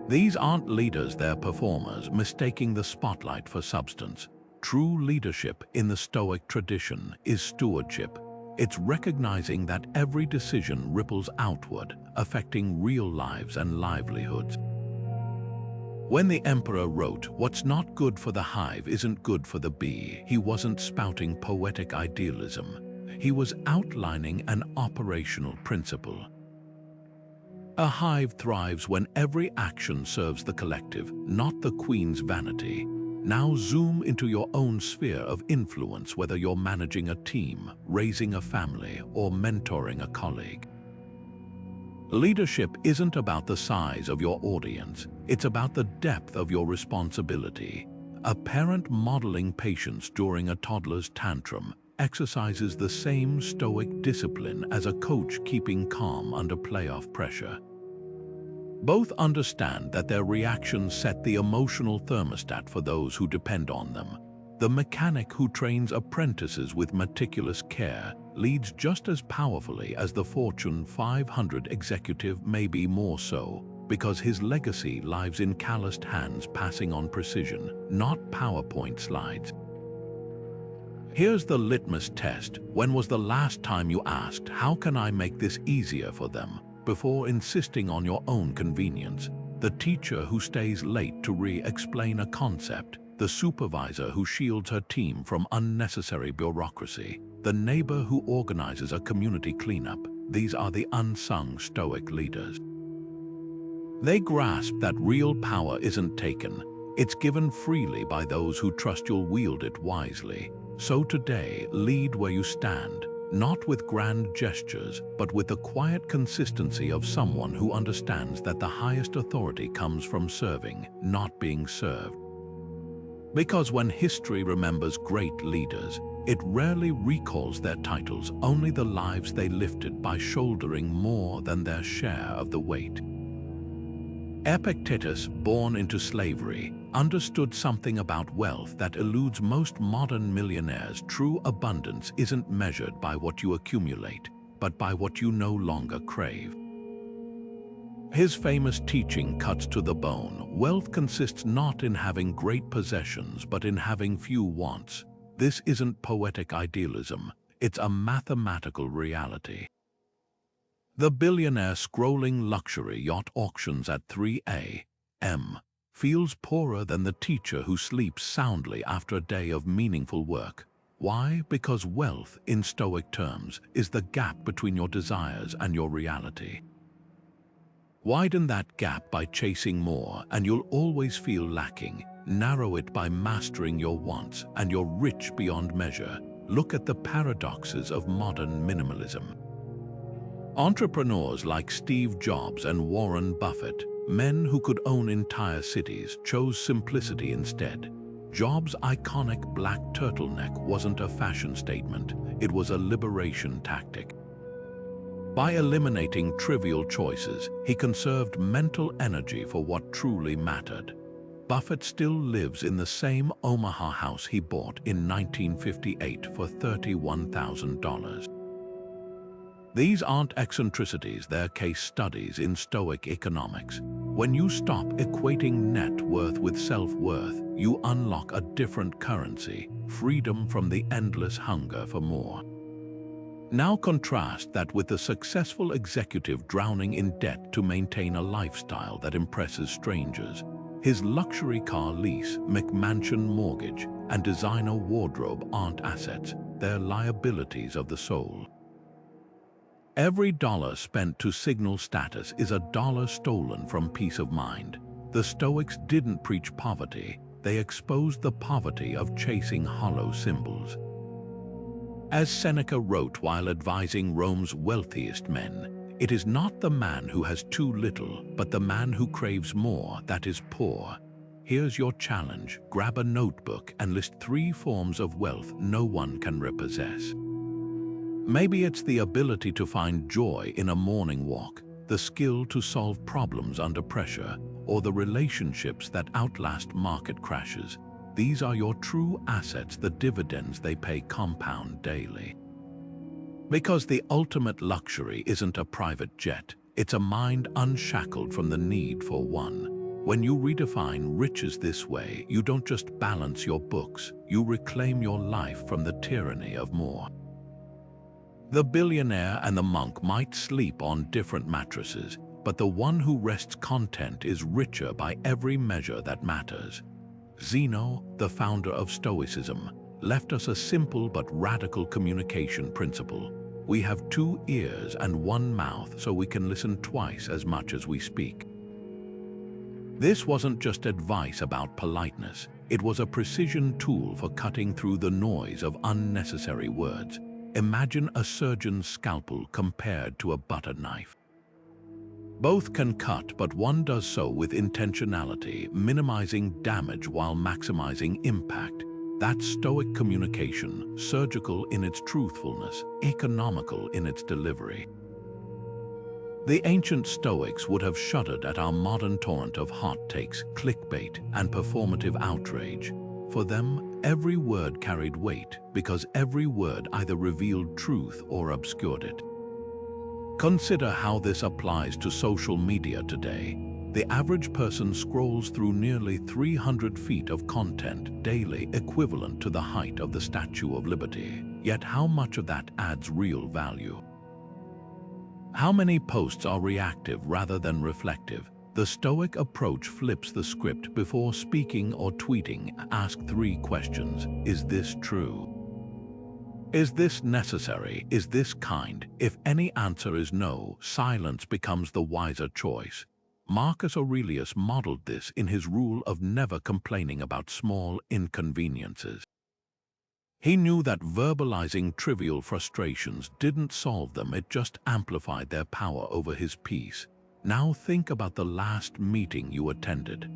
These aren't leaders, they're performers, mistaking the spotlight for substance. True leadership in the Stoic tradition is stewardship. It's recognizing that every decision ripples outward, affecting real lives and livelihoods. When the emperor wrote, "What's not good for the hive isn't good for the bee," he wasn't spouting poetic idealism. He was outlining an operational principle. A hive thrives when every action serves the collective, not the queen's vanity. Now zoom into your own sphere of influence, whether you're managing a team, raising a family, or mentoring a colleague. Leadership isn't about the size of your audience, it's about the depth of your responsibility. A parent modeling patience during a toddler's tantrum exercises the same stoic discipline as a coach keeping calm under playoff pressure. Both understand that their reactions set the emotional thermostat for those who depend on them. The mechanic who trains apprentices with meticulous care leads just as powerfully as the Fortune 500 executive, maybe more so, because his legacy lies in calloused hands passing on precision, not PowerPoint slides. Here's the litmus test. When was the last time you asked, "How can I make this easier for them?" before insisting on your own convenience? The teacher who stays late to re-explain a concept, the supervisor who shields her team from unnecessary bureaucracy, the neighbor who organizes a community cleanup. These are the unsung Stoic leaders. They grasp that real power isn't taken, it's given freely by those who trust you'll wield it wisely. So today, lead where you stand, not with grand gestures, but with the quiet consistency of someone who understands that the highest authority comes from serving, not being served. Because when history remembers great leaders, it rarely recalls their titles, only the lives they lifted by shouldering more than their share of the weight. Epictetus, born into slavery, understood something about wealth that eludes most modern millionaires. True abundance isn't measured by what you accumulate, but by what you no longer crave. His famous teaching cuts to the bone. Wealth consists not in having great possessions, but in having few wants. This isn't poetic idealism, it's a mathematical reality. The billionaire scrolling luxury yacht auctions at 3 a.m. feels poorer than the teacher who sleeps soundly after a day of meaningful work. Why? Because wealth, in Stoic terms, is the gap between your desires and your reality. Widen that gap by chasing more, and you'll always feel lacking. Narrow it by mastering your wants, and you're rich beyond measure. Look at the paradoxes of modern minimalism. Entrepreneurs like Steve Jobs and Warren Buffett, men who could own entire cities, chose simplicity instead. Jobs' iconic black turtleneck wasn't a fashion statement, it was a liberation tactic. By eliminating trivial choices, he conserved mental energy for what truly mattered. Buffett still lives in the same Omaha house he bought in 1958 for $31,000. These aren't eccentricities, they're case studies in Stoic economics. When you stop equating net worth with self-worth, you unlock a different currency, freedom from the endless hunger for more. Now contrast that with the successful executive drowning in debt to maintain a lifestyle that impresses strangers. His luxury car lease, McMansion mortgage, and designer wardrobe aren't assets, they're liabilities of the soul. Every dollar spent to signal status is a dollar stolen from peace of mind. The Stoics didn't preach poverty, they exposed the poverty of chasing hollow symbols. As Seneca wrote while advising Rome's wealthiest men, It is not the man who has too little, but the man who craves more that is poor. Here's your challenge. Grab a notebook and list 3 forms of wealth no one can repossess. Maybe it's the ability to find joy in a morning walk, the skill to solve problems under pressure, or the relationships that outlast market crashes. These are your true assets, the dividends they pay compound daily. Because the ultimate luxury isn't a private jet, it's a mind unshackled from the need for one. When you redefine riches this way, you don't just balance your books, you reclaim your life from the tyranny of more. The billionaire and the monk might sleep on different mattresses, but the one who rests content is richer by every measure that matters. Zeno, the founder of Stoicism, left us a simple but radical communication principle. We have 2 ears and 1 mouth, so we can listen twice as much as we speak. This wasn't just advice about politeness, it was a precision tool for cutting through the noise of unnecessary words. Imagine a surgeon's scalpel compared to a butter knife. Both can cut, but one does so with intentionality, minimizing damage while maximizing impact. That's Stoic communication, surgical in its truthfulness, economical in its delivery. The ancient Stoics would have shuddered at our modern torrent of hot takes, clickbait, and performative outrage. For them, every word carried weight because every word either revealed truth or obscured it. Consider how this applies to social media today. The average person scrolls through nearly 300 feet of content daily, equivalent to the height of the Statue of Liberty. Yet how much of that adds real value? How many posts are reactive rather than reflective? The Stoic approach flips the script. Before speaking or tweeting, ask 3 questions. Is this true? Is this necessary? Is this kind? If any answer is no, silence becomes the wiser choice. Marcus Aurelius modeled this in his rule of never complaining about small inconveniences. He knew that verbalizing trivial frustrations didn't solve them, it just amplified their power over his peace. Now think about the last meeting you attended.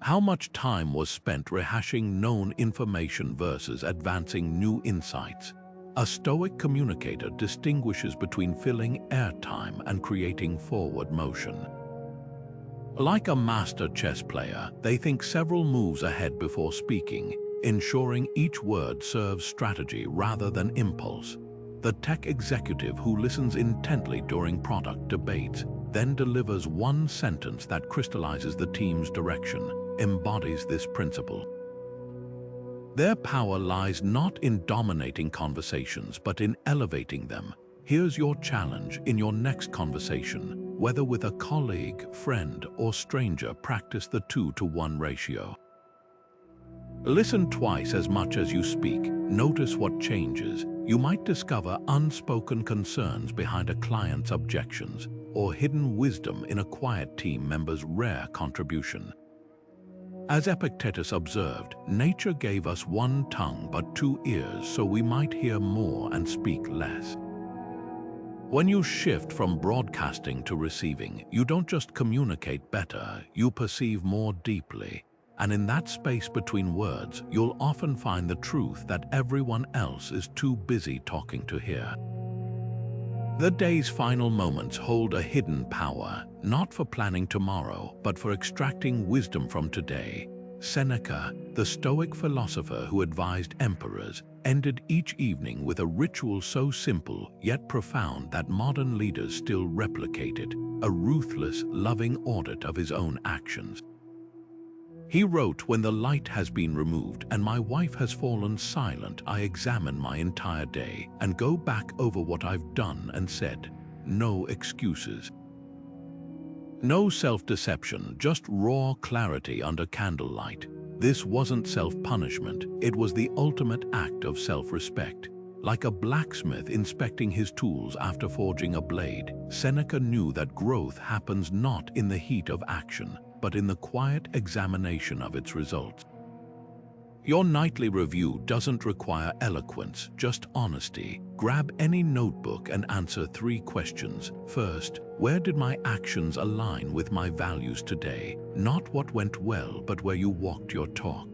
How much time was spent rehashing known information versus advancing new insights? A Stoic communicator distinguishes between filling airtime and creating forward motion. Like a master chess player, they think several moves ahead before speaking, ensuring each word serves strategy rather than impulse. The tech executive who listens intently during product debates, then delivers one sentence that crystallizes the team's direction, embodies this principle. Their power lies not in dominating conversations, but in elevating them. Here's your challenge in your next conversation. Whether with a colleague, friend, or stranger, practice the 2-to-1 ratio. Listen twice as much as you speak. Notice what changes. You might discover unspoken concerns behind a client's objections, or hidden wisdom in a quiet team member's rare contribution. As Epictetus observed, nature gave us 1 tongue but 2 ears, so we might hear more and speak less. When you shift from broadcasting to receiving, you don't just communicate better, you perceive more deeply. And in that space between words, you'll often find the truth that everyone else is too busy talking to hear. The day's final moments hold a hidden power, not for planning tomorrow, but for extracting wisdom from today. Seneca, the Stoic philosopher who advised emperors, ended each evening with a ritual so simple yet profound that modern leaders still replicate it, a ruthless, loving audit of his own actions. He wrote, "When the light has been removed and my wife has fallen silent, I examine my entire day and go back over what I've done and said. No excuses. No self-deception, just raw clarity under candlelight." This wasn't self-punishment, it was the ultimate act of self-respect. Like a blacksmith inspecting his tools after forging a blade, Seneca knew that growth happens not in the heat of action, but in the quiet examination of its results. Your nightly review doesn't require eloquence, just honesty. Grab any notebook and answer 3 questions. First, where did my actions align with my values today? Not what went well, but where you walked your talk.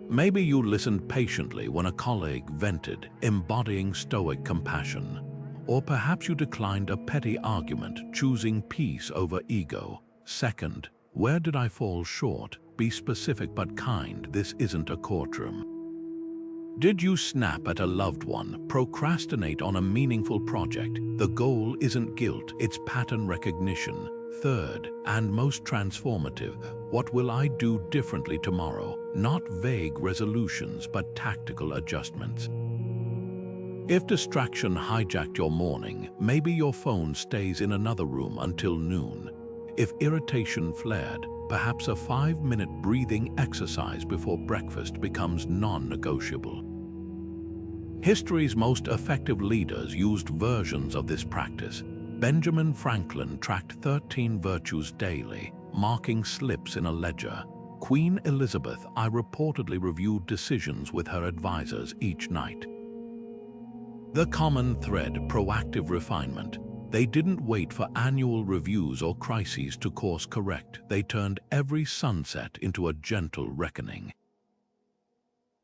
Maybe you listened patiently when a colleague vented, embodying Stoic compassion. Or perhaps you declined a petty argument, choosing peace over ego. Second, where did I fall short? Be specific but kind, this isn't a courtroom. Did you snap at a loved one, procrastinate on a meaningful project? The goal isn't guilt, it's pattern recognition. Third, and most transformative, what will I do differently tomorrow? Not vague resolutions, but tactical adjustments. If distraction hijacked your morning, maybe your phone stays in another room until noon. If irritation flared, perhaps a 5-minute breathing exercise before breakfast becomes non-negotiable. History's most effective leaders used versions of this practice. Benjamin Franklin tracked 13 virtues daily, marking slips in a ledger. Queen Elizabeth I reportedly reviewed decisions with her advisors each night. The common thread, proactive refinement. They didn't wait for annual reviews or crises to course correct. They turned every sunset into a gentle reckoning.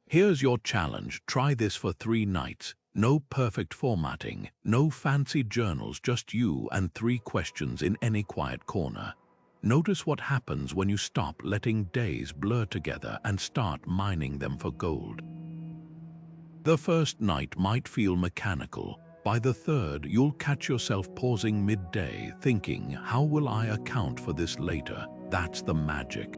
Here's your challenge. Try this for 3 nights. No perfect formatting, no fancy journals, just you and 3 questions in any quiet corner. Notice what happens when you stop letting days blur together and start mining them for gold. The first night might feel mechanical. By the third, you'll catch yourself pausing midday, thinking, how will I account for this later? That's the magic.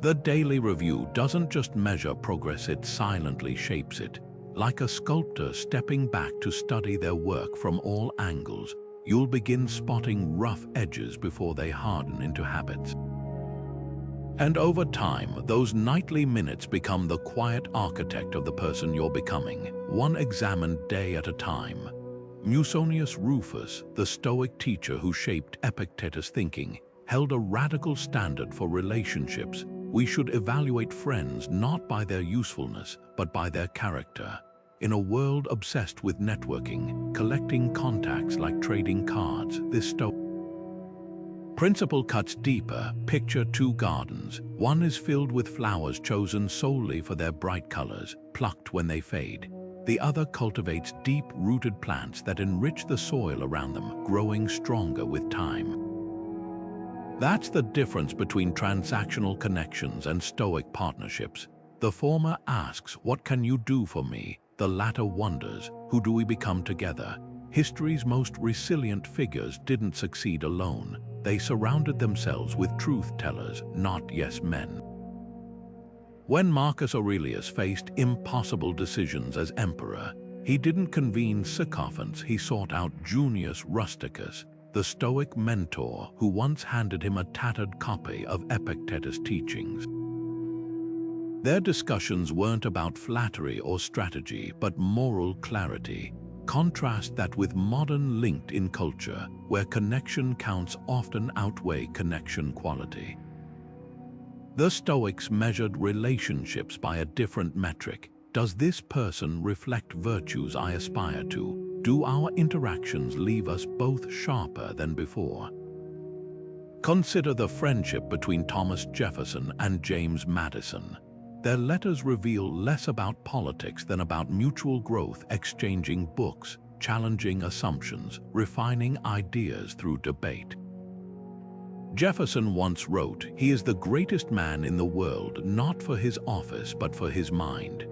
The daily review doesn't just measure progress, it silently shapes it. Like a sculptor stepping back to study their work from all angles, you'll begin spotting rough edges before they harden into habits. And over time, those nightly minutes become the quiet architect of the person you're becoming, one examined day at a time. Musonius Rufus, the Stoic teacher who shaped Epictetus' thinking, held a radical standard for relationships. We should evaluate friends not by their usefulness, but by their character. In a world obsessed with networking, collecting contacts like trading cards, this Stoic principle cuts deeper. Picture 2 gardens. One is filled with flowers chosen solely for their bright colors, plucked when they fade. The other cultivates deep-rooted plants that enrich the soil around them, growing stronger with time. That's the difference between transactional connections and Stoic partnerships. The former asks, what can you do for me? The latter wonders, who do we become together? History's most resilient figures didn't succeed alone. They surrounded themselves with truth-tellers, not yes-men. When Marcus Aurelius faced impossible decisions as emperor, he didn't convene sycophants, he sought out Junius Rusticus, the Stoic mentor who once handed him a tattered copy of Epictetus' teachings. Their discussions weren't about flattery or strategy, but moral clarity. Contrast that with modern LinkedIn culture, where connection counts often outweigh connection quality. The Stoics measured relationships by a different metric. Does this person reflect virtues I aspire to? Do our interactions leave us both sharper than before? Consider the friendship between Thomas Jefferson and James Madison. Their letters reveal less about politics than about mutual growth, exchanging books, challenging assumptions, refining ideas through debate. Jefferson once wrote, "He is the greatest man in the world, not for his office, but for his mind."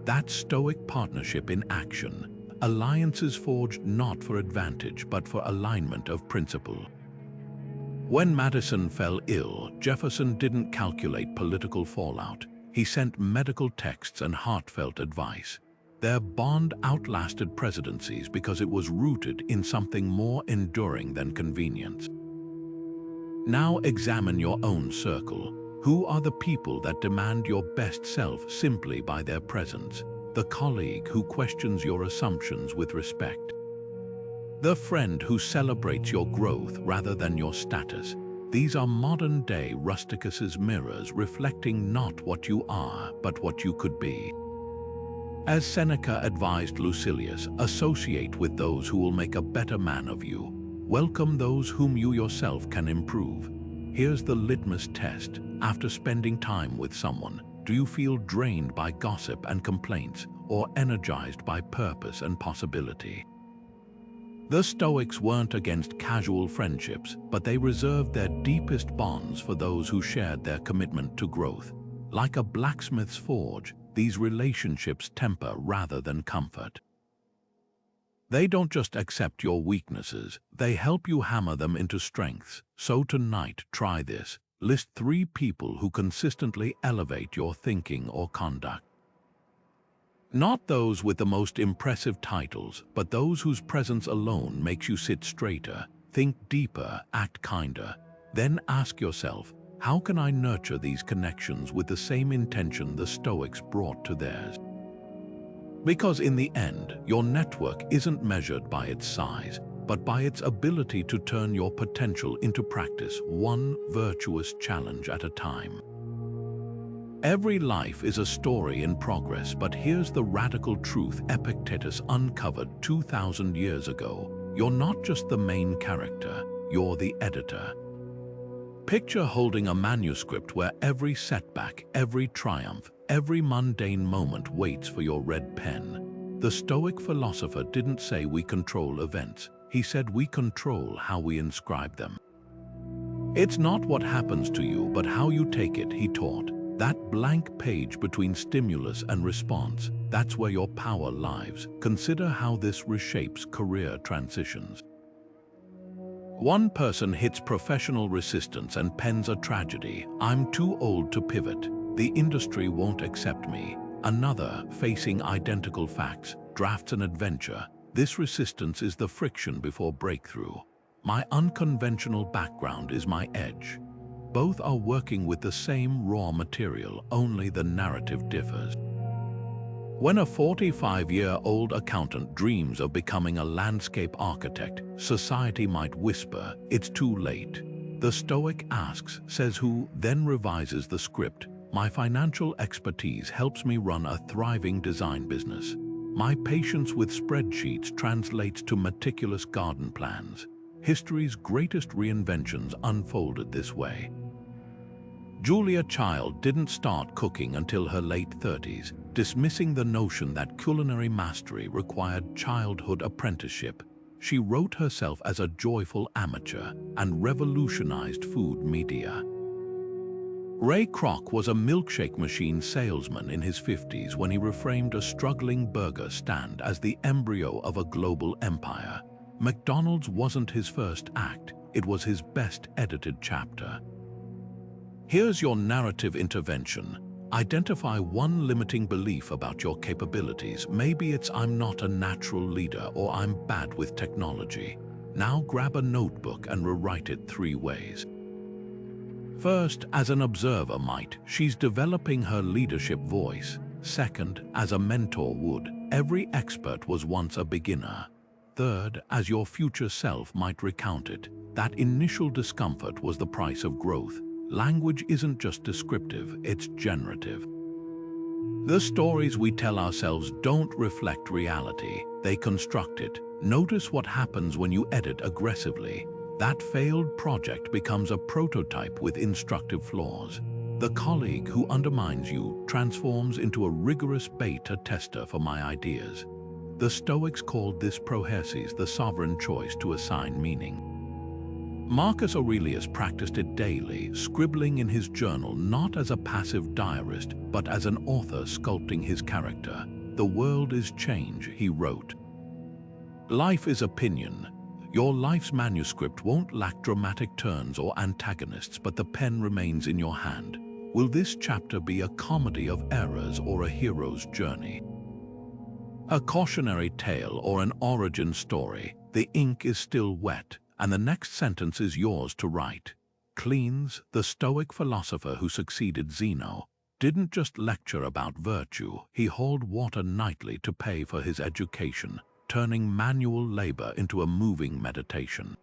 That's Stoic partnership in action. Alliances forged not for advantage, but for alignment of principle. When Madison fell ill, Jefferson didn't calculate political fallout. He sent medical texts and heartfelt advice. Their bond outlasted presidencies because it was rooted in something more enduring than convenience. Now examine your own circle. Who are the people that demand your best self simply by their presence? The colleague who questions your assumptions with respect. The friend who celebrates your growth rather than your status. These are modern-day rusticus's mirrors reflecting not what you are, but what you could be. As Seneca advised Lucilius, associate with those who will make a better man of you. Welcome those whom you yourself can improve. Here's the litmus test. After spending time with someone, do you feel drained by gossip and complaints, or energized by purpose and possibility? The Stoics weren't against casual friendships, but they reserved their deepest bonds for those who shared their commitment to growth. Like a blacksmith's forge, these relationships temper rather than comfort. They don't just accept your weaknesses, they help you hammer them into strengths. So tonight, try this. List 3 people who consistently elevate your thinking or conduct. Not those with the most impressive titles, but those whose presence alone makes you sit straighter, think deeper, act kinder. Then ask yourself, how can I nurture these connections with the same intention the Stoics brought to theirs? Because in the end, your network isn't measured by its size, but by its ability to turn your potential into practice, one virtuous challenge at a time. Every life is a story in progress, but here's the radical truth Epictetus uncovered 2,000 years ago. You're not just the main character, you're the editor. Picture holding a manuscript where every setback, every triumph, every mundane moment waits for your red pen. The Stoic philosopher didn't say we control events. He said we control how we inscribe them. It's not what happens to you, but how you take it, he taught. That blank page between stimulus and response, that's where your power lies. Consider how this reshapes career transitions. One person hits professional resistance and pens a tragedy. I'm too old to pivot. The industry won't accept me. Another, facing identical facts, drafts an adventure. This resistance is the friction before breakthrough. My unconventional background is my edge. Both are working with the same raw material, only the narrative differs. When a 45-year-old accountant dreams of becoming a landscape architect, society might whisper, it's too late. The Stoic asks, says who, then revises the script. My financial expertise helps me run a thriving design business. My patience with spreadsheets translates to meticulous garden plans. History's greatest reinventions unfolded this way. Julia Child didn't start cooking until her late 30s, dismissing the notion that culinary mastery required childhood apprenticeship. She wrote herself as a joyful amateur and revolutionized food media. Ray Kroc was a milkshake machine salesman in his 50s when he reframed a struggling burger stand as the embryo of a global empire. McDonald's wasn't his first act, it was his best edited chapter. Here's your narrative intervention. Identify one limiting belief about your capabilities. Maybe it's I'm not a natural leader or I'm bad with technology. Now grab a notebook and rewrite it 3 ways. First, as an observer might, she's developing her leadership voice. Second, as a mentor would, every expert was once a beginner. Third, as your future self might recount it, that initial discomfort was the price of growth. Language isn't just descriptive, it's generative. The stories we tell ourselves don't reflect reality, they construct it. Notice what happens when you edit aggressively. That failed project becomes a prototype with instructive flaws. The colleague who undermines you transforms into a rigorous beta tester for my ideas. The Stoics called this prohesis, the sovereign choice to assign meaning. Marcus Aurelius practiced it daily, scribbling in his journal not as a passive diarist, but as an author sculpting his character. The world is change, he wrote. Life is opinion. Your life's manuscript won't lack dramatic turns or antagonists, but the pen remains in your hand. Will this chapter be a comedy of errors or a hero's journey? A cautionary tale or an origin story, the ink is still wet, and the next sentence is yours to write. Cleans, the Stoic philosopher who succeeded Zeno, didn't just lecture about virtue, he hauled water nightly to pay for his education, turning manual labor into a moving meditation.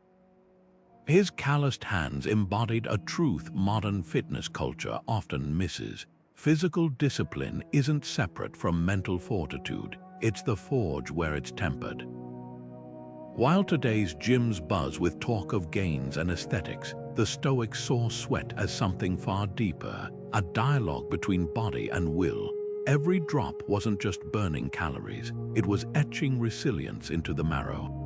His calloused hands embodied a truth modern fitness culture often misses. Physical discipline isn't separate from mental fortitude, it's the forge where it's tempered. While today's gyms buzz with talk of gains and aesthetics, the Stoics saw sweat as something far deeper, a dialogue between body and will. Every drop wasn't just burning calories, it was etching resilience into the marrow.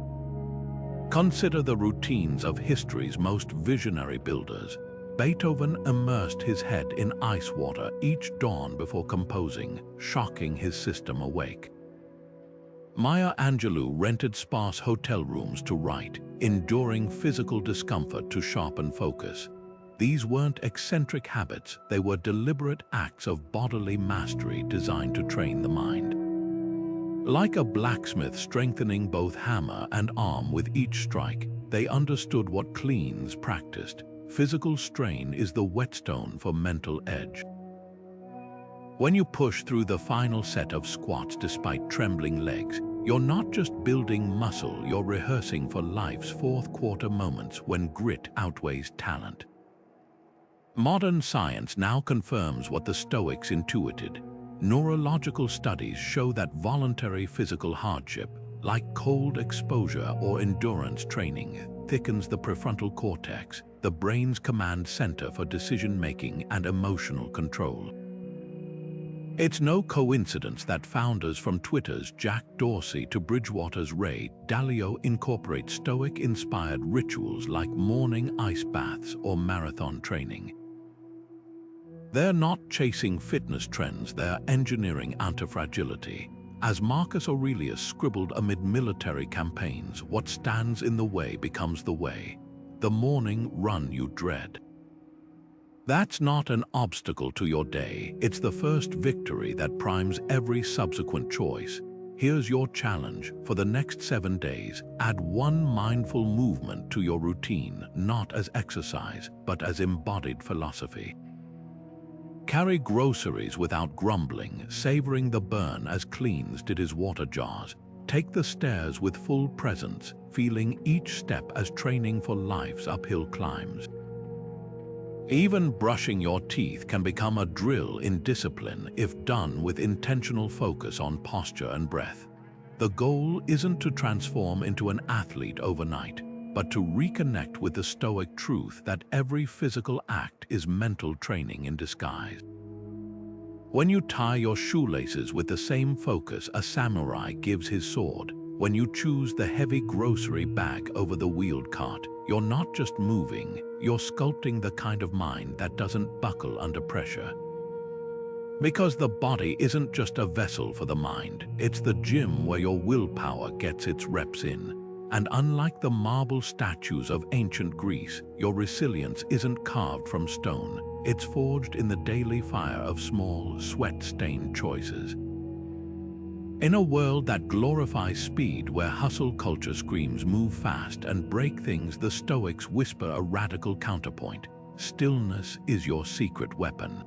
Consider the routines of history's most visionary builders. Beethoven immersed his head in ice water each dawn before composing, shocking his system awake. Maya Angelou rented sparse hotel rooms to write, enduring physical discomfort to sharpen focus. These weren't eccentric habits, they were deliberate acts of bodily mastery designed to train the mind. Like a blacksmith strengthening both hammer and arm with each strike, they understood what cleans practiced. Physical strain is the whetstone for mental edge. When you push through the final set of squats despite trembling legs, you're not just building muscle, you're rehearsing for life's fourth quarter moments when grit outweighs talent. Modern science now confirms what the Stoics intuited. Neurological studies show that voluntary physical hardship, like cold exposure or endurance training, thickens the prefrontal cortex, the brain's command center for decision-making and emotional control. It's no coincidence that founders from Twitter's Jack Dorsey to Bridgewater's Ray Dalio incorporate Stoic-inspired rituals like morning ice baths or marathon training. They're not chasing fitness trends, they're engineering antifragility. As Marcus Aurelius scribbled amid military campaigns, what stands in the way becomes the way. The morning run you dread. That's not an obstacle to your day, it's the first victory that primes every subsequent choice. Here's your challenge. For the next 7 days, add one mindful movement to your routine, not as exercise, but as embodied philosophy. Carry groceries without grumbling, savoring the burn as Cleans did his water jars. Take the stairs with full presence, feeling each step as training for life's uphill climbs. Even brushing your teeth can become a drill in discipline if done with intentional focus on posture and breath. The goal isn't to transform into an athlete overnight, but to reconnect with the Stoic truth that every physical act is mental training in disguise. When you tie your shoelaces with the same focus a samurai gives his sword, when you choose the heavy grocery bag over the wheeled cart, you're not just moving, you're sculpting the kind of mind that doesn't buckle under pressure. Because the body isn't just a vessel for the mind, it's the gym where your willpower gets its reps in. And unlike the marble statues of ancient Greece, your resilience isn't carved from stone, it's forged in the daily fire of small, sweat-stained choices. In a world that glorifies speed, where hustle culture screams move fast and break things, the Stoics whisper a radical counterpoint: stillness is your secret weapon.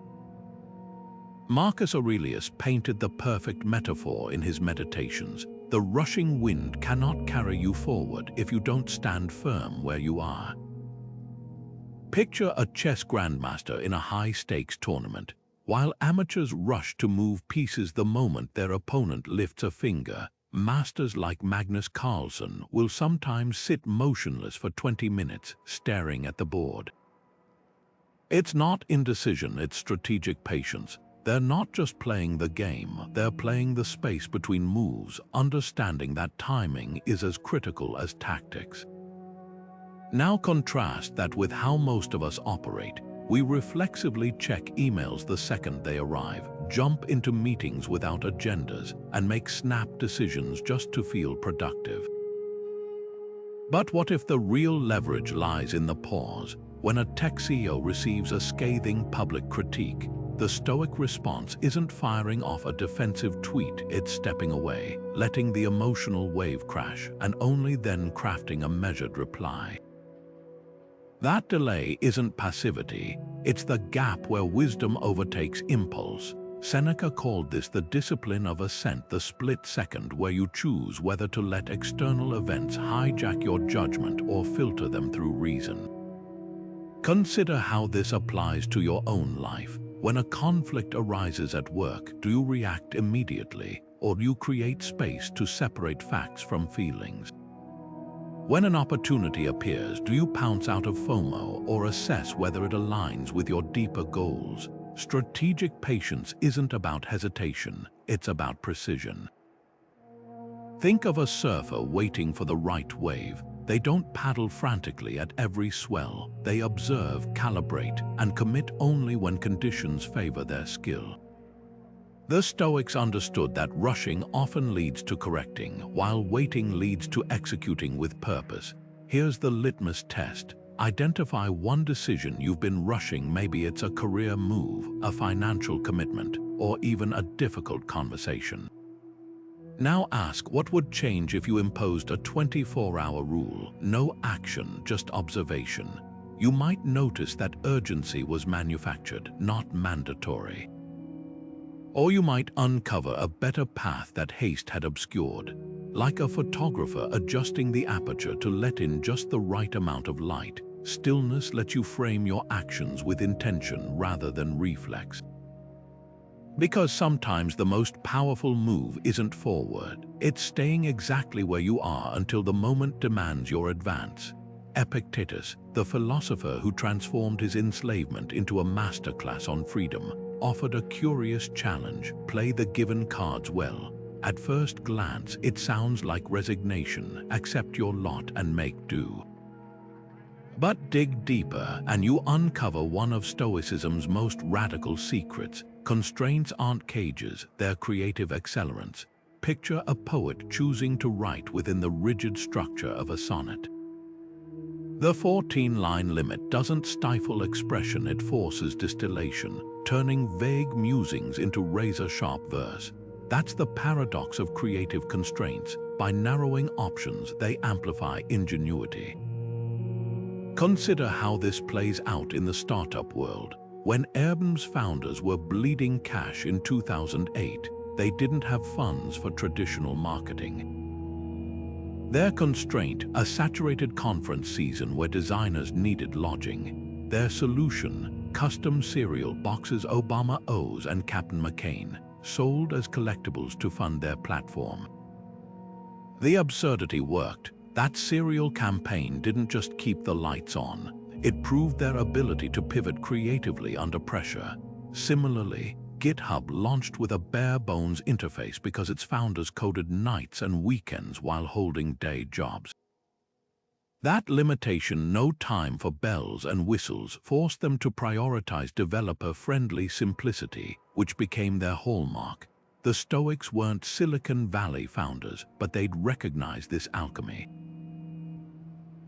Marcus Aurelius painted the perfect metaphor in his Meditations. The rushing wind cannot carry you forward if you don't stand firm where you are. Picture a chess grandmaster in a high-stakes tournament. While amateurs rush to move pieces the moment their opponent lifts a finger, masters like Magnus Carlsen will sometimes sit motionless for 20 minutes, staring at the board. It's not indecision, it's strategic patience. They're not just playing the game, they're playing the space between moves, understanding that timing is as critical as tactics. Now contrast that with how most of us operate. We reflexively check emails the second they arrive, jump into meetings without agendas, and make snap decisions just to feel productive. But what if the real leverage lies in the pause? When a tech CEO receives a scathing public critique, the Stoic response isn't firing off a defensive tweet, it's stepping away, letting the emotional wave crash, and only then crafting a measured reply. That delay isn't passivity, it's the gap where wisdom overtakes impulse. Seneca called this the discipline of assent, the split second where you choose whether to let external events hijack your judgment or filter them through reason. Consider how this applies to your own life. When a conflict arises at work, do you react immediately, or do you create space to separate facts from feelings? When an opportunity appears, do you pounce out of FOMO or assess whether it aligns with your deeper goals? Strategic patience isn't about hesitation, it's about precision. Think of a surfer waiting for the right wave. They don't paddle frantically at every swell. They observe, calibrate, and commit only when conditions favor their skill. The Stoics understood that rushing often leads to correcting, while waiting leads to executing with purpose. Here's the litmus test. Identify one decision you've been rushing. Maybe it's a career move, a financial commitment, or even a difficult conversation. Now ask, what would change if you imposed a 24-hour rule? No action, just observation. You might notice that urgency was manufactured, not mandatory. Or you might uncover a better path that haste had obscured. Like a photographer adjusting the aperture to let in just the right amount of light, stillness lets you frame your actions with intention rather than reflex. Because sometimes the most powerful move isn't forward, it's staying exactly where you are until the moment demands your advance. Epictetus, the philosopher who transformed his enslavement into a masterclass on freedom, offered a curious challenge: play the given cards well. At first glance, it sounds like resignation: accept your lot and make do. But dig deeper and you uncover one of Stoicism's most radical secrets. Constraints aren't cages, they're creative accelerants. Picture a poet choosing to write within the rigid structure of a sonnet. The 14-line limit doesn't stifle expression, it forces distillation, turning vague musings into razor-sharp verse. That's the paradox of creative constraints. By narrowing options, they amplify ingenuity. Consider how this plays out in the startup world. When Airbnb's founders were bleeding cash in 2008, they didn't have funds for traditional marketing. Their constraint, a saturated conference season where designers needed lodging. Their solution, custom cereal boxes Obama O's and Captain McCain, sold as collectibles to fund their platform. The absurdity worked. That cereal campaign didn't just keep the lights on, it proved their ability to pivot creatively under pressure. Similarly, GitHub launched with a bare-bones interface because its founders coded nights and weekends while holding day jobs. That limitation, no time for bells and whistles, forced them to prioritize developer-friendly simplicity, which became their hallmark. The Stoics weren't Silicon Valley founders, but they'd recognized this alchemy.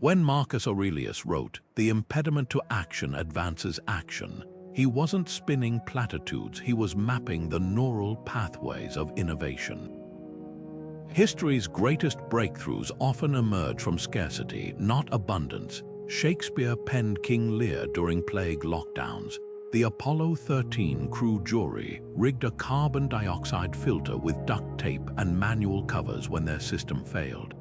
When Marcus Aurelius wrote, "The impediment to action advances action," he wasn't spinning platitudes, he was mapping the neural pathways of innovation. History's greatest breakthroughs often emerge from scarcity, not abundance. Shakespeare penned King Lear during plague lockdowns. The Apollo 13 crew jury rigged a carbon dioxide filter with duct tape and manual covers when their system failed.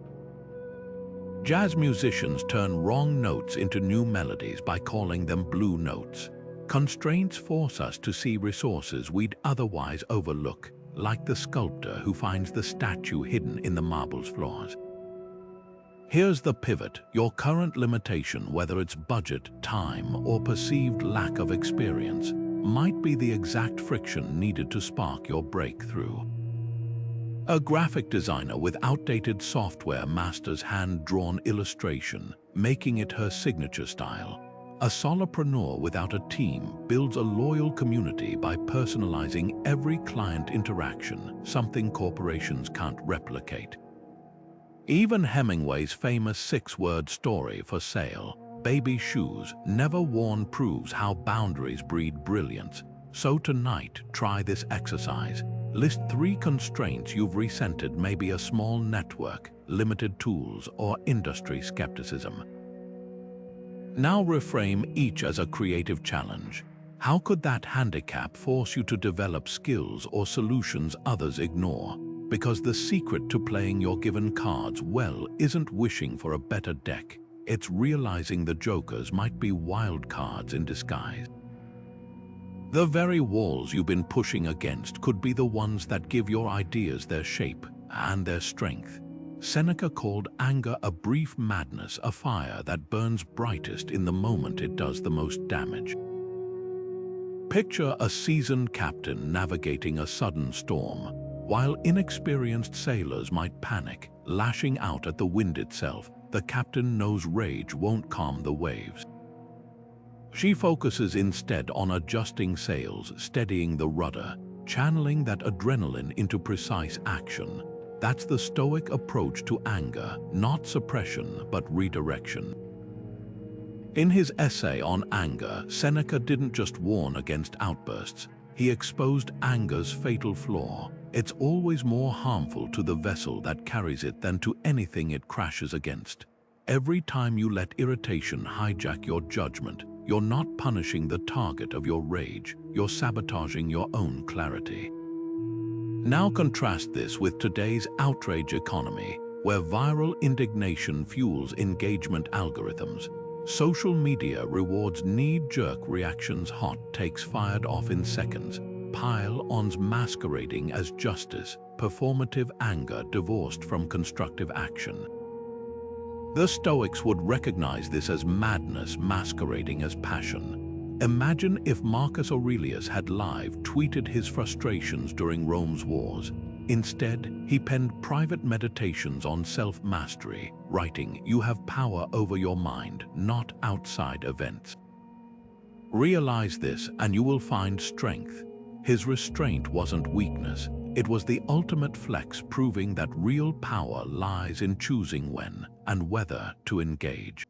Jazz musicians turn wrong notes into new melodies by calling them blue notes. Constraints force us to see resources we'd otherwise overlook, like the sculptor who finds the statue hidden in the marble's flaws. Here's the pivot: your current limitation, whether it's budget, time, or perceived lack of experience, might be the exact friction needed to spark your breakthrough. A graphic designer with outdated software masters hand-drawn illustration, making it her signature style. A solopreneur without a team builds a loyal community by personalizing every client interaction, something corporations can't replicate. Even Hemingway's famous 6-word story for sale, "Baby Shoes, Never Worn," proves how boundaries breed brilliance. So tonight, try this exercise. List 3 constraints you've resented, maybe a small network, limited tools, or industry skepticism. Now reframe each as a creative challenge. How could that handicap force you to develop skills or solutions others ignore? Because the secret to playing your given cards well isn't wishing for a better deck. It's realizing the jokers might be wild cards in disguise. The very walls you've been pushing against could be the ones that give your ideas their shape and their strength. Seneca called anger a brief madness, a fire that burns brightest in the moment it does the most damage. Picture a seasoned captain navigating a sudden storm. While inexperienced sailors might panic, lashing out at the wind itself, the captain knows rage won't calm the waves. She focuses instead on adjusting sails, steadying the rudder, channeling that adrenaline into precise action. That's the Stoic approach to anger, not suppression, but redirection. In his essay on anger, Seneca didn't just warn against outbursts. He exposed anger's fatal flaw. It's always more harmful to the vessel that carries it than to anything it crashes against. Every time you let irritation hijack your judgment, you're not punishing the target of your rage, you're sabotaging your own clarity. Now contrast this with today's outrage economy, where viral indignation fuels engagement algorithms. Social media rewards knee-jerk reactions, hot takes fired off in seconds, pile-ons masquerading as justice, performative anger divorced from constructive action. The Stoics would recognize this as madness masquerading as passion. Imagine if Marcus Aurelius had live tweeted his frustrations during Rome's wars. Instead, he penned private meditations on self-mastery, writing, "You have power over your mind, not outside events. Realize this and you will find strength." His restraint wasn't weakness. It was the ultimate flex, proving that real power lies in choosing when and whether to engage.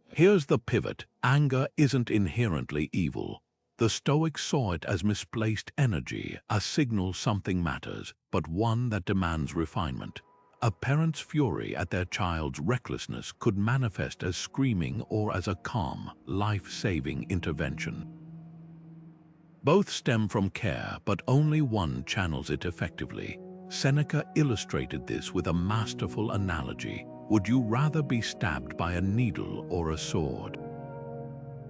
Here's the pivot. Anger isn't inherently evil. The Stoics saw it as misplaced energy, a signal something matters, but one that demands refinement. A parent's fury at their child's recklessness could manifest as screaming or as a calm, life-saving intervention. Both stem from care, but only one channels it effectively. Seneca illustrated this with a masterful analogy. Would you rather be stabbed by a needle or a sword?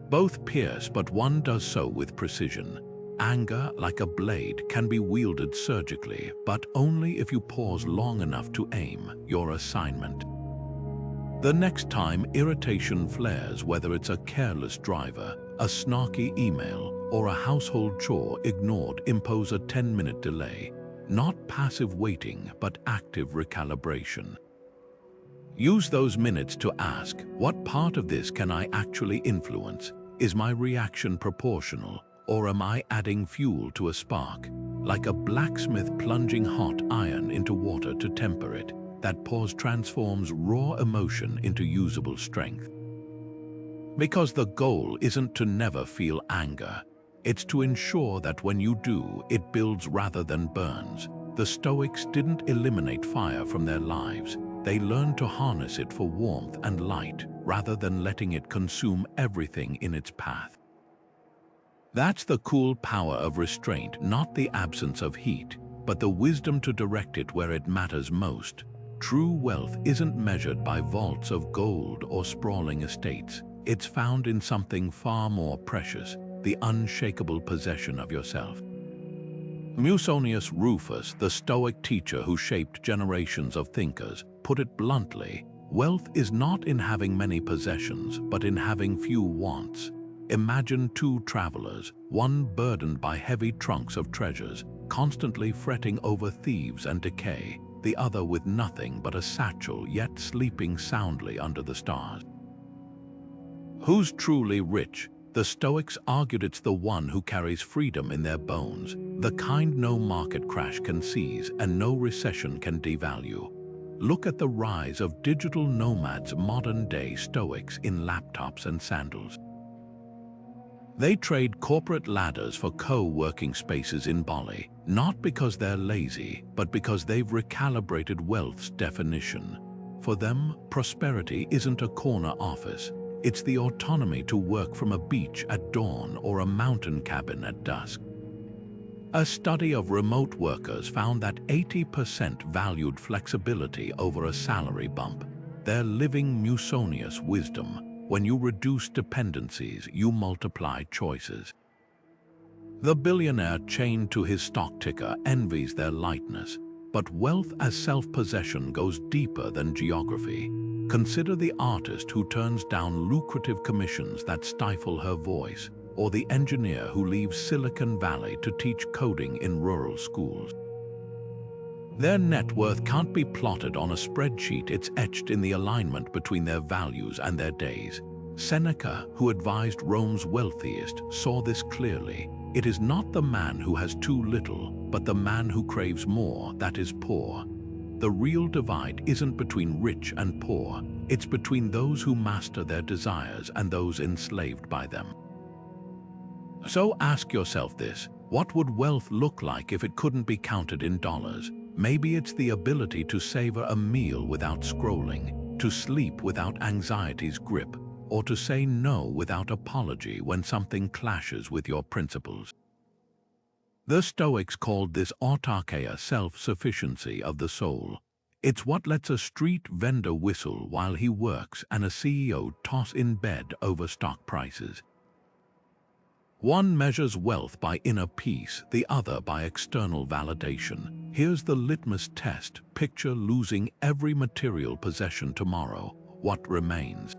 Both pierce, but one does so with precision. Anger, like a blade, can be wielded surgically, but only if you pause long enough to aim your assignment. The next time irritation flares, whether it's a careless driver, a snarky email, or a household chore ignored, impose a 10-minute delay. Not passive waiting, but active recalibration. Use those minutes to ask, what part of this can I actually influence? Is my reaction proportional, or am I adding fuel to a spark? Like a blacksmith plunging hot iron into water to temper it, that pause transforms raw emotion into usable strength. Because the goal isn't to never feel anger. It's to ensure that when you do, it builds rather than burns. The Stoics didn't eliminate fire from their lives. They learned to harness it for warmth and light, rather than letting it consume everything in its path. That's the cool power of restraint, not the absence of heat, but the wisdom to direct it where it matters most. True wealth isn't measured by vaults of gold or sprawling estates. It's found in something far more precious, the unshakable possession of yourself. Musonius Rufus, the Stoic teacher who shaped generations of thinkers, put it bluntly, wealth is not in having many possessions, but in having few wants. Imagine two travelers, one burdened by heavy trunks of treasures, constantly fretting over thieves and decay, the other with nothing but a satchel yet sleeping soundly under the stars. Who's truly rich? The Stoics argued it's the one who carries freedom in their bones, the kind no market crash can seize and no recession can devalue. Look at the rise of digital nomads, modern-day Stoics in laptops and sandals. They trade corporate ladders for co-working spaces in Bali, not because they're lazy, but because they've recalibrated wealth's definition. For them, prosperity isn't a corner office. It's the autonomy to work from a beach at dawn or a mountain cabin at dusk. A study of remote workers found that 80% valued flexibility over a salary bump. They're living Musonius wisdom. When you reduce dependencies, you multiply choices. The billionaire chained to his stock ticker envies their lightness, but wealth as self-possession goes deeper than geography. Consider the artist who turns down lucrative commissions that stifle her voice, or the engineer who leaves Silicon Valley to teach coding in rural schools. Their net worth can't be plotted on a spreadsheet, it's etched in the alignment between their values and their days. Seneca, who advised Rome's wealthiest, saw this clearly. It is not the man who has too little, but the man who craves more that is poor. The real divide isn't between rich and poor, it's between those who master their desires and those enslaved by them. So ask yourself this: what would wealth look like if it couldn't be counted in dollars? Maybe it's the ability to savor a meal without scrolling, to sleep without anxiety's grip, or to say no without apology when something clashes with your principles. The Stoics called this autarkeia, self-sufficiency of the soul. It's what lets a street vendor whistle while he works and a CEO toss in bed over stock prices. One measures wealth by inner peace, the other by external validation. Here's the litmus test. Picture losing every material possession tomorrow. What remains?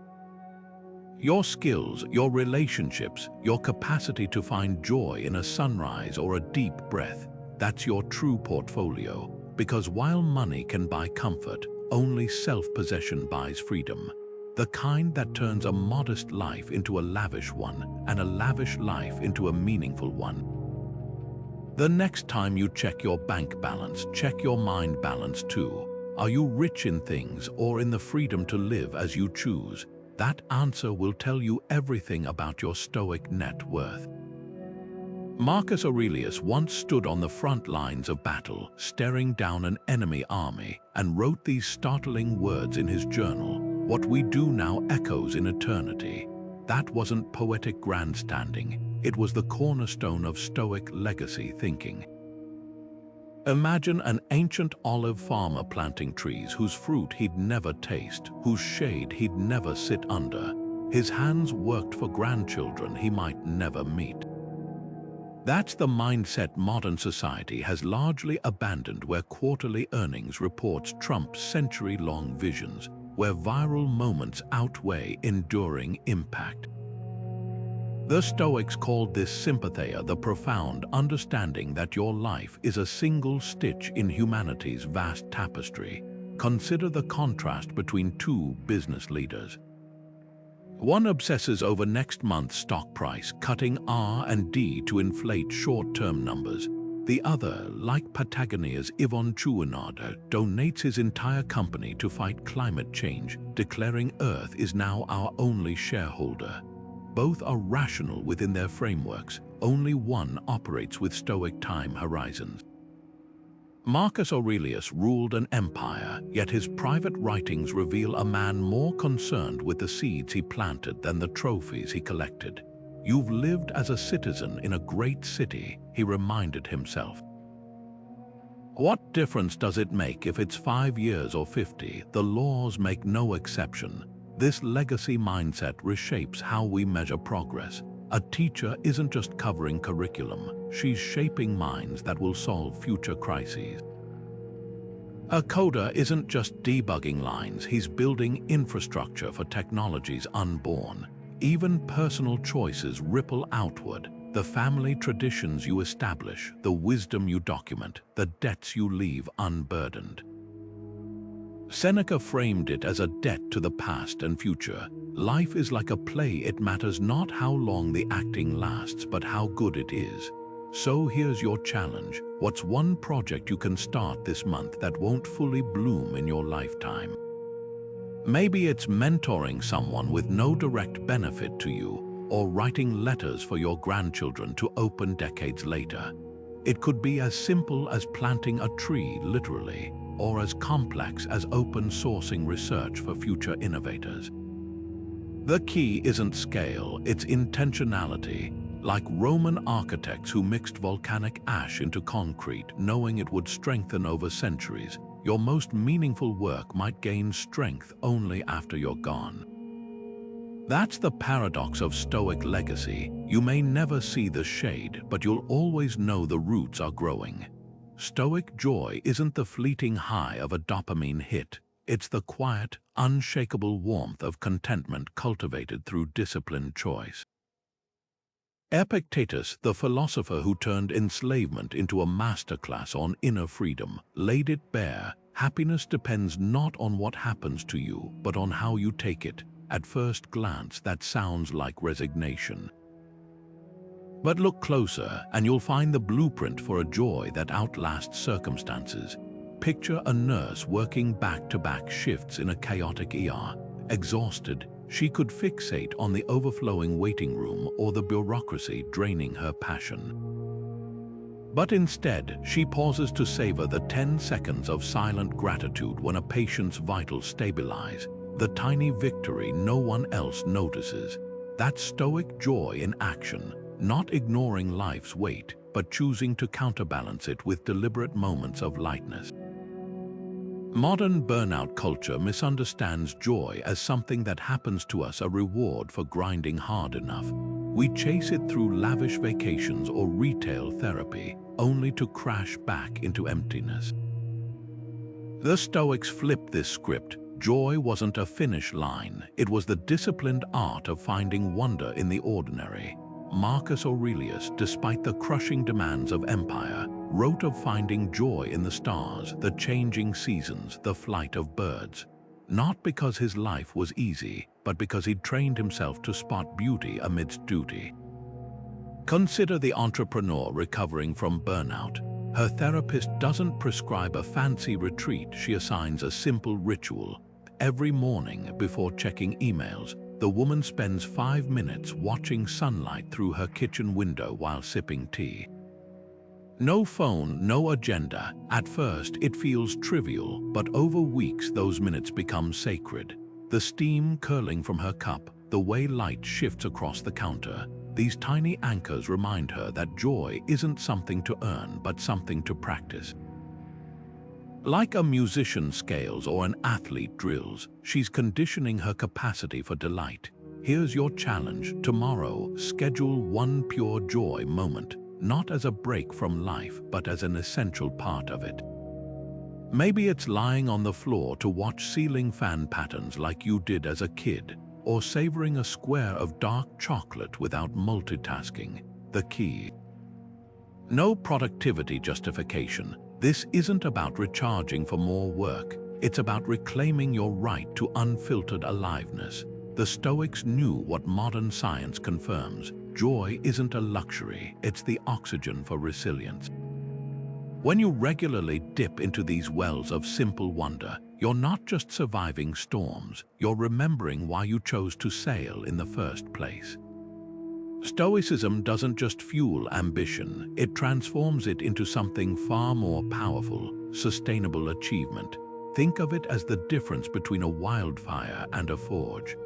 Your skills, your relationships, your capacity to find joy in a sunrise or a deep breath. That's your true portfolio. Because while money can buy comfort, only self-possession buys freedom. The kind that turns a modest life into a lavish one, and a lavish life into a meaningful one. The next time you check your bank balance, check your mind balance too. Are you rich in things or in the freedom to live as you choose? That answer will tell you everything about your Stoic net worth. Marcus Aurelius once stood on the front lines of battle, staring down an enemy army, and wrote these startling words in his journal: "What we do now echoes in eternity." That wasn't poetic grandstanding, it was the cornerstone of Stoic legacy thinking. Imagine an ancient olive farmer planting trees whose fruit he'd never taste, whose shade he'd never sit under. His hands worked for grandchildren he might never meet. That's the mindset modern society has largely abandoned, where quarterly earnings reports trump century-long visions, where viral moments outweigh enduring impact. The Stoics called this sympatheia, the profound understanding that your life is a single stitch in humanity's vast tapestry. Consider the contrast between two business leaders. One obsesses over next month's stock price, cutting R&D to inflate short-term numbers. The other, like Patagonia's Yvon Chouinard, donates his entire company to fight climate change, declaring Earth is now our only shareholder. Both are rational within their frameworks, only one operates with Stoic time horizons. Marcus Aurelius ruled an empire, yet his private writings reveal a man more concerned with the seeds he planted than the trophies he collected. "You've lived as a citizen in a great city," he reminded himself. What difference does it make if it's 5 years or 50? The laws make no exception. This legacy mindset reshapes how we measure progress. A teacher isn't just covering curriculum, she's shaping minds that will solve future crises. A coder isn't just debugging lines, he's building infrastructure for technologies unborn. Even personal choices ripple outward. The family traditions you establish, the wisdom you document, the debts you leave unburdened. Seneca framed it as a debt to the past and future. Life is like a play, it matters not how long the acting lasts, but how good it is. So here's your challenge. What's one project you can start this month that won't fully bloom in your lifetime? Maybe it's mentoring someone with no direct benefit to you, or writing letters for your grandchildren to open decades later. It could be as simple as planting a tree, literally, or as complex as open sourcing research for future innovators. The key isn't scale, it's intentionality. Like Roman architects who mixed volcanic ash into concrete, knowing it would strengthen over centuries, your most meaningful work might gain strength only after you're gone. That's the paradox of Stoic legacy. You may never see the shade, but you'll always know the roots are growing. Stoic joy isn't the fleeting high of a dopamine hit. It's the quiet, unshakable warmth of contentment cultivated through disciplined choice. Epictetus, the philosopher who turned enslavement into a masterclass on inner freedom, laid it bare. Happiness depends not on what happens to you, but on how you take it. At first glance, that sounds like resignation. But look closer, and you'll find the blueprint for a joy that outlasts circumstances. Picture a nurse working back-to-back shifts in a chaotic ER. Exhausted, she could fixate on the overflowing waiting room or the bureaucracy draining her passion. But instead, she pauses to savor the 10 seconds of silent gratitude when a patient's vitals stabilize, the tiny victory no one else notices. That's Stoic joy in action, not ignoring life's weight, but choosing to counterbalance it with deliberate moments of lightness. Modern burnout culture misunderstands joy as something that happens to us, a reward for grinding hard enough. We chase it through lavish vacations or retail therapy, only to crash back into emptiness. The Stoics flipped this script. Joy wasn't a finish line, it was the disciplined art of finding wonder in the ordinary. Marcus Aurelius, despite the crushing demands of empire, wrote of finding joy in the stars, the changing seasons, the flight of birds. Not because his life was easy, but because he'd trained himself to spot beauty amidst duty. Consider the entrepreneur recovering from burnout. Her therapist doesn't prescribe a fancy retreat, she assigns a simple ritual. Every morning, before checking emails, the woman spends 5 minutes watching sunlight through her kitchen window while sipping tea. No phone, no agenda. At first, it feels trivial, but over weeks those minutes become sacred. The steam curling from her cup, the way light shifts across the counter. These tiny anchors remind her that joy isn't something to earn, but something to practice. Like a musician scales or an athlete drills, she's conditioning her capacity for delight. Here's your challenge. Tomorrow, schedule one pure joy moment, not as a break from life, but as an essential part of it. Maybe it's lying on the floor to watch ceiling fan patterns like you did as a kid, or savoring a square of dark chocolate without multitasking. The key. No productivity justification. This isn't about recharging for more work. It's about reclaiming your right to unfiltered aliveness. The Stoics knew what modern science confirms. Joy isn't a luxury, it's the oxygen for resilience. When you regularly dip into these wells of simple wonder, you're not just surviving storms, you're remembering why you chose to sail in the first place. Stoicism doesn't just fuel ambition, it transforms it into something far more powerful, sustainable achievement. Think of it as the difference between a wildfire and a forge.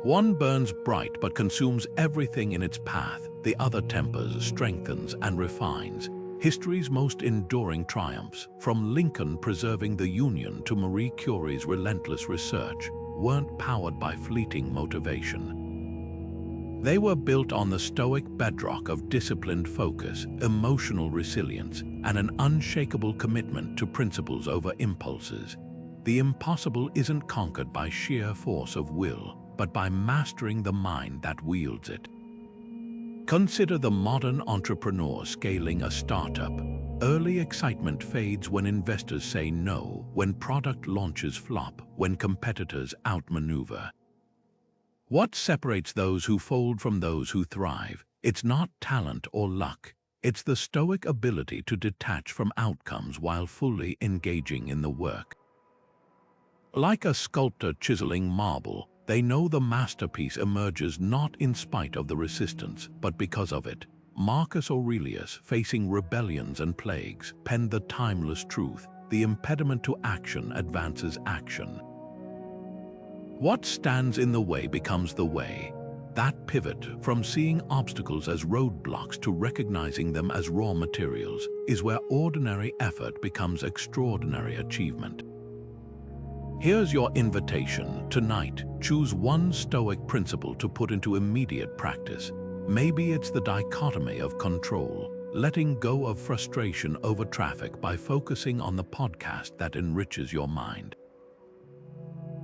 One burns bright but consumes everything in its path, the other tempers, strengthens, and refines. History's most enduring triumphs, from Lincoln preserving the Union to Marie Curie's relentless research, weren't powered by fleeting motivation. They were built on the Stoic bedrock of disciplined focus, emotional resilience, and an unshakable commitment to principles over impulses. The impossible isn't conquered by sheer force of will, but by mastering the mind that wields it. Consider the modern entrepreneur scaling a startup. Early excitement fades when investors say no, when product launches flop, when competitors outmaneuver. What separates those who fold from those who thrive? It's not talent or luck. It's the Stoic ability to detach from outcomes while fully engaging in the work. Like a sculptor chiseling marble, they know the masterpiece emerges not in spite of the resistance, but because of it. Marcus Aurelius, facing rebellions and plagues, penned the timeless truth: the impediment to action advances action. What stands in the way becomes the way. That pivot from seeing obstacles as roadblocks to recognizing them as raw materials is where ordinary effort becomes extraordinary achievement. Here's your invitation. Tonight, choose one Stoic principle to put into immediate practice. Maybe it's the dichotomy of control, letting go of frustration over traffic by focusing on the podcast that enriches your mind.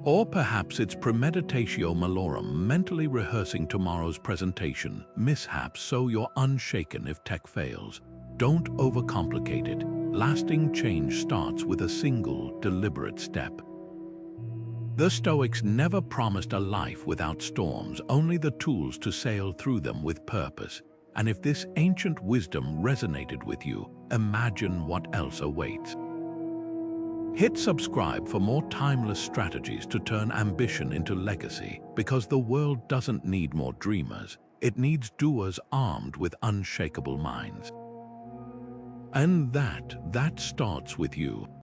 Or perhaps it's premeditatio malorum, mentally rehearsing tomorrow's presentation, mishaps so you're unshaken if tech fails. Don't overcomplicate it. Lasting change starts with a single, deliberate step. The Stoics never promised a life without storms, only the tools to sail through them with purpose. And if this ancient wisdom resonated with you, imagine what else awaits. Hit subscribe for more timeless strategies to turn ambition into legacy, because the world doesn't need more dreamers, it needs doers armed with unshakable minds. And that starts with you.